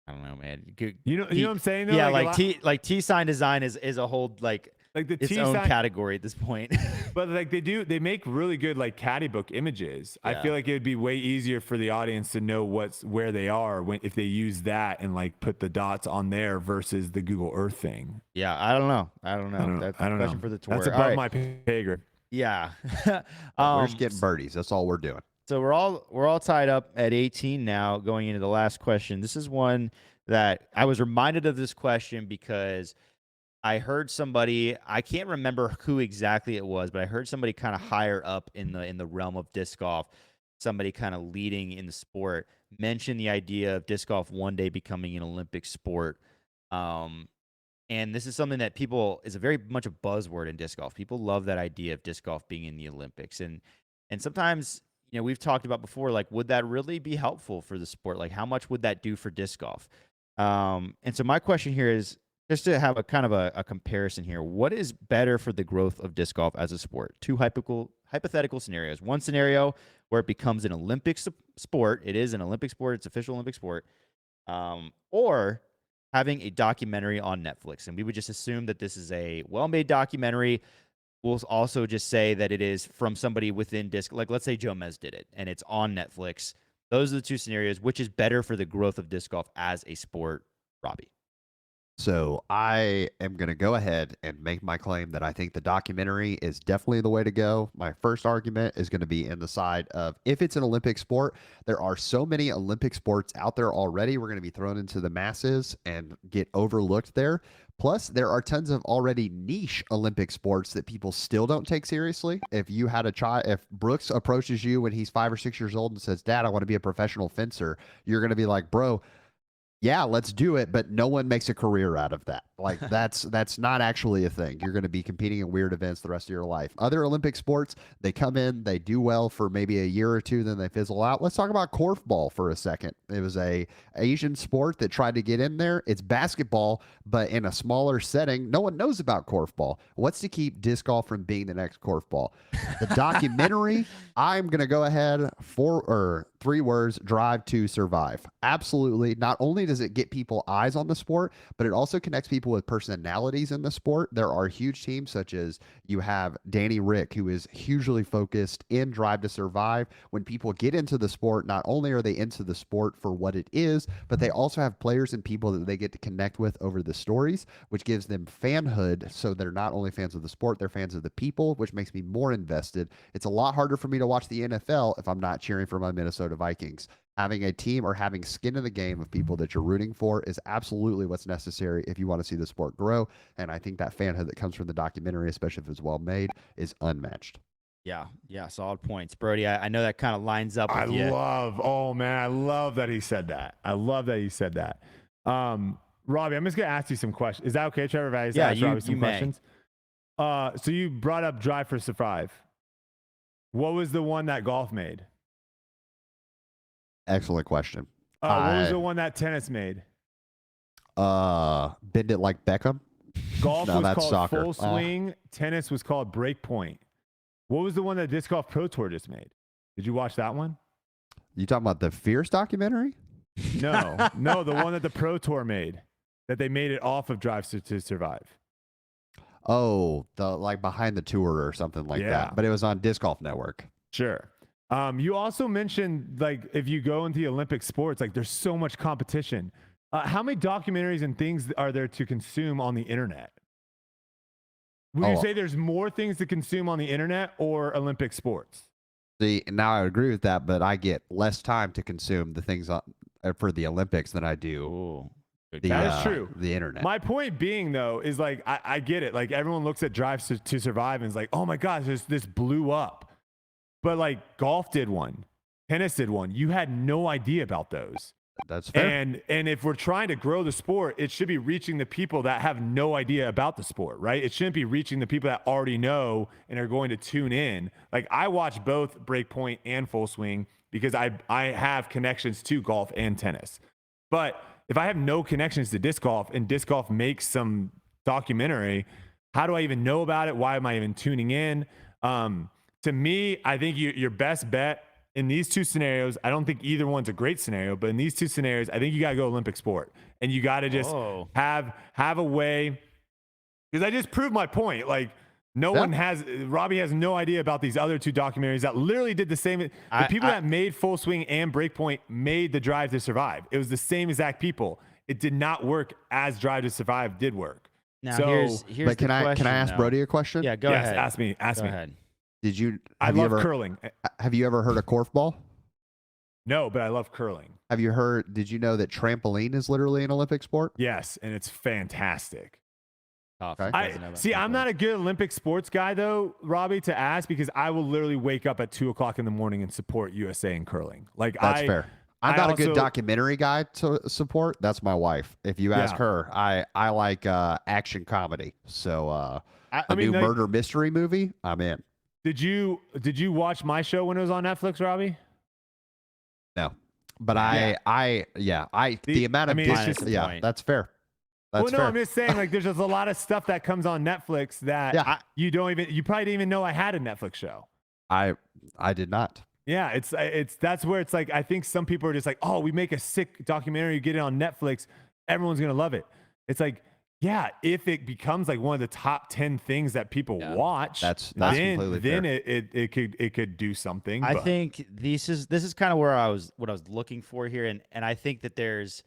don't know, man. You know what I'm saying? Though? Yeah, like T sign design is a whole like the its own category at this point. But like they make really good like caddy book images. Yeah. I feel like it would be way easier for the audience to know where they are if they use that and like put the dots on there versus the Google Earth thing. Yeah, I don't know. That's a question for the tour. That's above my pay grade. Yeah. We're just getting birdies. That's all we're doing. So we're all tied up at 18 now going into the last question. This is one that I was reminded of this question because I heard somebody, I can't remember who exactly it was, but I heard somebody kind of higher up in the realm of disc golf, somebody kind of leading in the sport, mention the idea of disc golf one day becoming an Olympic sport. And this is something that is very much a buzzword in disc golf. People love that idea of disc golf being in the Olympics. And sometimes, we've talked about before, like, would that really be helpful for the sport? Like, how much would that do for disc golf? And so my question here is just to have a kind of a comparison here. What is better for the growth of disc golf as a sport? Two hypothetical scenarios. One scenario where it becomes an Olympic sport. It is an Olympic sport. It's official Olympic sport. Or having a documentary on Netflix. And we would just assume that this is a well-made documentary. We'll also just say that it is from somebody within disc. Like, let's say Joe Mez did it, and it's on Netflix. Those are the two scenarios. Which is better for the growth of disc golf as a sport, Robbie? So I am going to go ahead and make my claim that I think the documentary is definitely the way to go. My first argument is going to be in the side of if it's an Olympic sport, there are so many Olympic sports out there already. We're going to be thrown into the masses and get overlooked there. Plus, there are tons of already niche Olympic sports that people still don't take seriously. If you had a child, if Brooks approaches you when he's 5 or 6 years old and says, "Dad, I want to be a professional fencer," you're going to be like, "Bro, yeah, let's do it," but no one makes a career out of that. Like that's not actually a thing. You're going to be competing in weird events the rest of your life. Other Olympic sports, they come in, they do well for maybe a year or two, then they fizzle out. Let's talk about korfball for a second. It was a Asian sport that tried to get in there. It's basketball, but in a smaller setting. No one knows about korfball. What's to keep disc golf from being the next korfball? The documentary, I'm going to go ahead 3 words: Drive to Survive. Absolutely. Not only does it get people eyes on the sport, but it also connects people with personalities in the sport. There are huge teams such as you have Danny Rick, who is hugely focused in Drive to Survive. When people get into the sport, not only are they into the sport for what it is, but they also have players and people that they get to connect with over the stories, which gives them fanhood. So they're not only fans of the sport, they're fans of the people, which makes me more invested. It's a lot harder for me to watch the NFL if I'm not cheering for my Minnesota Vikings. Having a team or having skin in the game of people that you're rooting for is absolutely what's necessary if you want to see the sport grow. And I think that fanhood that comes from the documentary, especially if it's well made, is unmatched. Yeah, solid points, Brodie. I know that kind of lines up with you. Oh man, I love that he said that. Robbie, I'm just gonna ask you some questions. Is that okay, Trevor? If I just ask Robbie some questions? So you brought up Drive for Survive. What was the one that golf made? Excellent question. What was the one that tennis made? Bend It Like Beckham. Golf No, was that's called soccer. Full Swing. Tennis was called Breakpoint. What was the one that Disc Golf Pro Tour just made? Did you watch that one? You talking about the Fierce documentary? No, the one that the Pro Tour made, that they made it off of Drive to Survive. Oh, the like Behind the Tour or something like that. But it was on Disc Golf Network. Sure. You also mentioned, like, if you go into the Olympic sports, like, there's so much competition. How many documentaries and things are there to consume on the internet? Would you say there's more things to consume on the internet or Olympic sports? See, now I agree with that, but I get less time to consume the things for the Olympics than I do That is true. The internet. My point being, though, is like, I get it. Like, everyone looks at Drive to Survive and is like, oh my gosh, this blew up. But like, golf did one, tennis did one. You had no idea about those. That's fair. And if we're trying to grow the sport, it should be reaching the people that have no idea about the sport, right? It shouldn't be reaching the people that already know and are going to tune in. Like, I watch both Breakpoint and Full Swing because I have connections to golf and tennis. But if I have no connections to disc golf and disc golf makes some documentary, how do I even know about it? Why am I even tuning in? To me, I think your best bet in these two scenarios, I don't think either one's a great scenario, but in these two scenarios, I think you got to go Olympic sport. And you got to just have a way, because I just proved my point. Like, Robbie has no idea about these other two documentaries that literally did the same. The people that made Full Swing and Breakpoint made the Drive to Survive. It was the same exact people. It did not work as Drive to Survive did work. Now, so, here's but can the question, I ask Brodie a question? Yeah, go ahead. Ask me. Go ahead. I love curling. Have you ever heard of korfball? No, but I love curling. Did you know that trampoline is literally an Olympic sport? Yes, and it's fantastic. Okay. I'm not a good Olympic sports guy, though, Robbie, to ask, because I will literally wake up at 2:00 in the morning and support USA in curling. Like, that's fair. I'm not a good documentary guy to support. That's my wife. If you ask her, I like action comedy. So a new murder mystery movie, I'm in. Did you watch my show when it was on Netflix, Robbie? No, but the amount of that's fair. That's fair. I'm just saying, like, there's just a lot of stuff that comes on Netflix that you probably didn't even know I had a Netflix show. I did not. Yeah, that's where it's like, I think some people are just like, oh, we make a sick documentary, you get it on Netflix, everyone's gonna love it. It's like, yeah, if it becomes like one of the top 10 things that people watch, that's completely fair. Then it could do something. I think this is kind of what I was looking for here, and I think that there's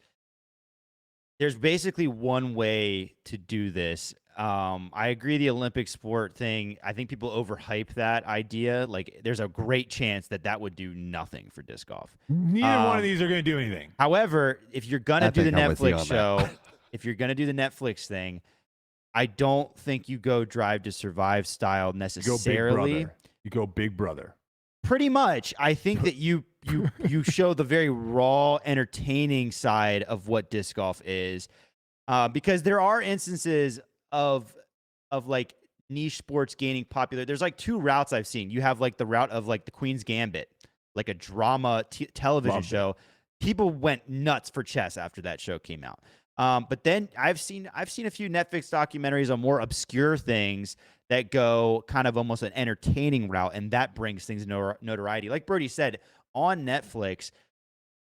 basically one way to do this. I agree, the Olympic sport thing, I think people overhype that idea. Like, there's a great chance that would do nothing for disc golf. Neither one of these are going to do anything. However, if you're going to do the Netflix show, if you're going to do the Netflix thing, I don't think you go Drive to Survive style necessarily. You go Big Brother. Pretty much. I think that you show the very raw, entertaining side of what disc golf is, because there are instances of like niche sports gaining popular. There's like two routes I've seen. You have like the route of like the Queen's Gambit, like a drama television show. People went nuts for chess after that show came out. But then I've seen a few Netflix documentaries on more obscure things that go kind of almost an entertaining route, and that brings things notoriety. Like Brodie said, on Netflix,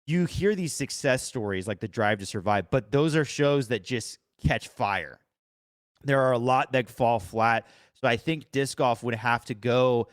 you hear these success stories like the Drive to Survive, but those are shows that just catch fire. There are a lot that fall flat. So I think disc golf would have to go.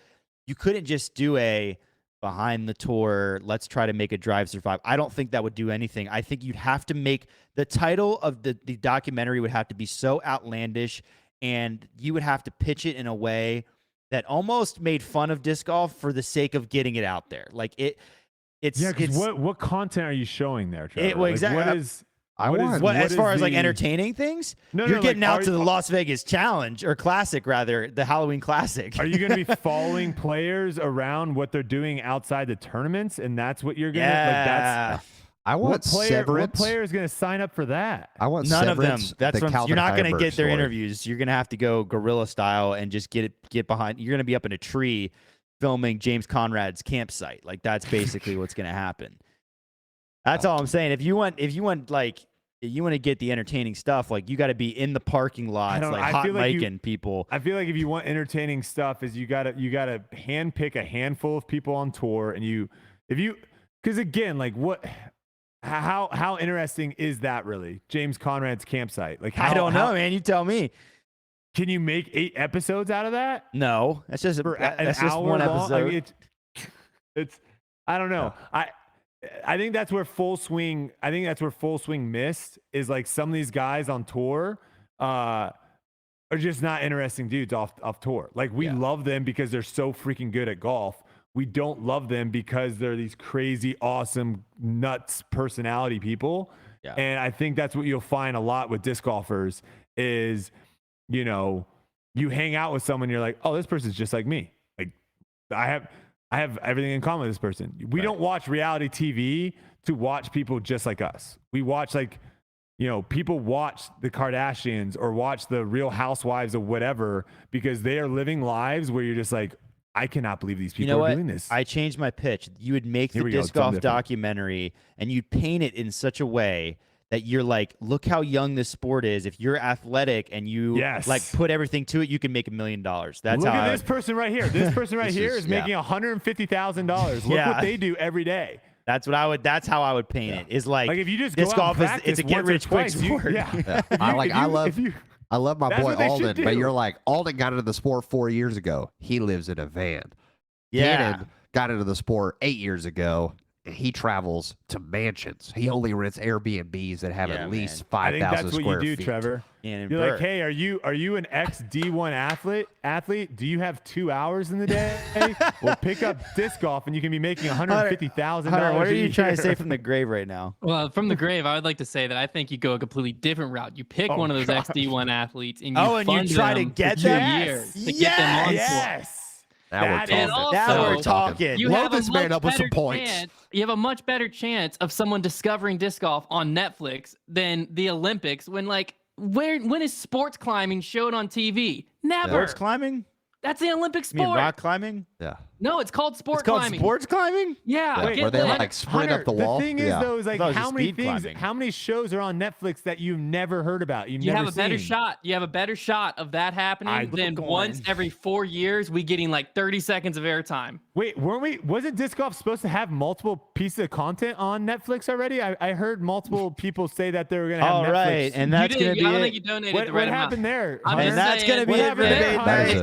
You couldn't just do a Behind the Tour, let's try to make a Drive Survive. I don't think that would do anything. I think you'd have to make the title of the documentary would have to be so outlandish, and you would have to pitch it in a way that almost made fun of disc golf for the sake of getting it out there. Like it's what content are you showing there, Trevor? Exactly. What is I want What, as is far as like the- entertaining things? No, You're no, getting like, out to the Las Vegas Challenge or Classic, rather, the Halloween Classic. Are you going to be following players around what they're doing outside the tournaments, and that's what you're going to like? That's I want Severance. What player is going to sign up for that? I want None of them. Severance, That's the what you're Calvin not going to Heimburg get their story. interviews. You're going to have to go guerrilla style and just get behind. You're going to be up in a tree filming James Conrad's campsite. Like that's basically what's going to happen. That's all I'm saying. If you want to get the entertaining stuff, like you got to be in the parking lots, like I hot feel like micing people. I feel like if you want entertaining stuff, is you gotta handpick a handful of people on tour, and because again, like how interesting is that really? James Conrad's campsite, like I don't know, man. You tell me. Can you make 8 episodes out of that? No, that's just that's just hour one long? episode. I mean, it's I don't know. I think that's where Full Swing missed, is like some of these guys on tour are just not interesting dudes off tour. Like we love them because they're so freaking good at golf. We don't love them because they're these crazy, awesome, nuts personality people. Yeah. And I think that's what you'll find a lot with disc golfers is, you know, you hang out with someone, you're like, oh, this person's just like me. Like I have everything in common with this person. We don't watch reality TV to watch people just like us. We watch people watch the Kardashians or watch the Real Housewives or whatever because they are living lives where you're just like, I cannot believe these people are doing this. I changed my pitch. You would make the Here we go. disc Something golf different. documentary and you'd paint it in such a way that you're like, look how young this sport is. If you're athletic and you like put everything to it, you can make $1 million. That's Look how at this person right here. This person right here is making $150,000. Look what they do every day. That's how I would paint it. Is like if you just disc go out golf and practice it's a get rich quick once or twice, sport. I love my That's boy what they should Alden, but do. you're like, Alden got into the sport 4 years ago. He lives in a van. Yeah. Cannon got into the sport 8 years ago. And he travels to mansions. He only rents Airbnbs that have at least I think 5,000 that's what square you do, feet. Trevor. And You're like, hey, are you an ex D1 athlete? Do you have 2 hours in the day? Well, pick up disc golf and you can be making $150,000. Hunter, what are a you trying to year. say from the grave right now? Well, from the grave, I would like to say that I think you go a completely different route. You pick one of those XD1 athletes and you and you fund try to them get for 2 them? years to get them on tour. Yes. Now we're That talking. is- also- Now we're talking. You Load have a this man much up with some better points. You have a much better chance of someone discovering disc golf on Netflix than the Olympics. When is sports climbing showed on TV? Never. Sports climbing? That's the Olympic You mean sport. rock climbing? Yeah. No, it's called sport It's called climbing. sports climbing? Yeah. Wait, get where they lit. like sprint Hunter, up the wall? The thing is, though, is like I thought it was how just many speed things, climbing. how many shows are on Netflix that you've never heard about? You never have a better seen? shot. You have a better shot of that happening than once every 4 years we getting like 30 seconds of airtime. Wait, wasn't disc golf supposed to have multiple pieces of content on Netflix already? I heard multiple people say that they were going to have All Netflix. right, and that's I going to don't be think it. you donated What the right happened amount. there? I'm Hunter? just And that's saying, gonna be What it for happened debate there,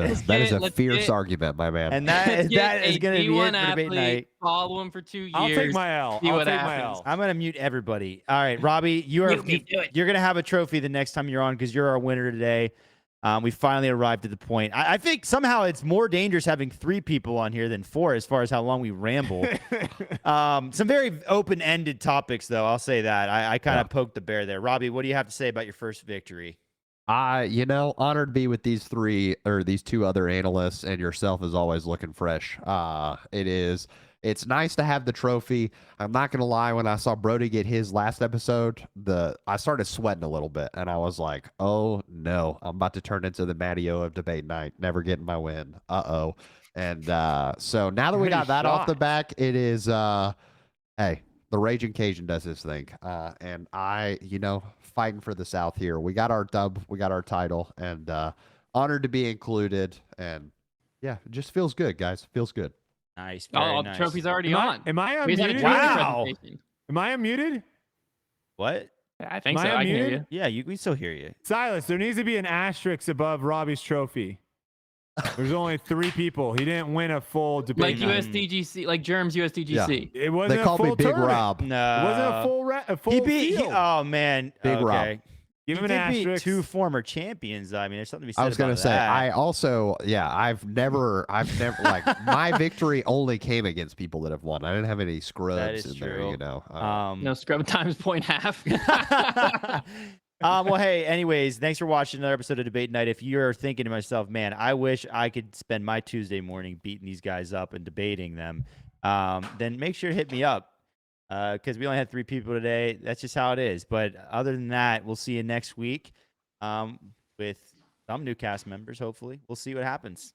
night. That is a Let's fierce get- argument, my man. And that is Get going to a be it D1 for debate athlete, night. follow him for 2 years. I'll take my L. see I'll what take my happens. L. I'm going to mute everybody. All right, Robbie, you're going to have a trophy the next time you're on because you're our winner today. We finally arrived at the point. I think somehow it's more dangerous having 3 people on here than 4 as far as how long we ramble. Some very open-ended topics, though. I'll say that. I kind of poked the bear there. Robbie, what do you have to say about your first victory? Honored to be with these 2 other analysts, and yourself is always looking fresh. It's nice to have the trophy. I'm not gonna lie, when I saw Brodie get his last episode, I started sweating a little bit, and I was like, oh no, I'm about to turn into the Matty-O of debate night, never getting my win. And so now that we got that off the back, it is hey, the Raging Cajun does his thing. And I, fighting for the South here. We got our dub, we got our title, and honored to be included. And yeah, it just feels good, guys. Feels good. Nice. Very Oh, nice. the trophy's already Am I- on. am I We just had a unmuted? trophy Wow. presentation. Am I unmuted? What? I think Am so. I I can hear unmuted? you. Yeah, we still hear you. Silas, there needs to be an asterisk above Robbie's trophy. There's only 3 people. He didn't win a full Like debate. night. USDGC, like Germs USDGC. It wasn't They a called full me Big tournament. Rob. No. It wasn't a full He beat. field. Oh man. Big okay. Rob. Give He him an did beat asterisk. 2 former champions. I mean, there's something to be said I was about gonna say, that. I also, I've never like my victory only came against people that have won. I didn't have any scrubs is in there, true. you know. No scrub times 0.5. Well, hey, anyways, thanks for watching another episode of Debate Night. If you're thinking to myself, man, I wish I could spend my Tuesday morning beating these guys up and debating them, then make sure to hit me up because we only had 3 people today. That's just how it is. But other than that, we'll see you next week with some new cast members, hopefully. We'll see what happens.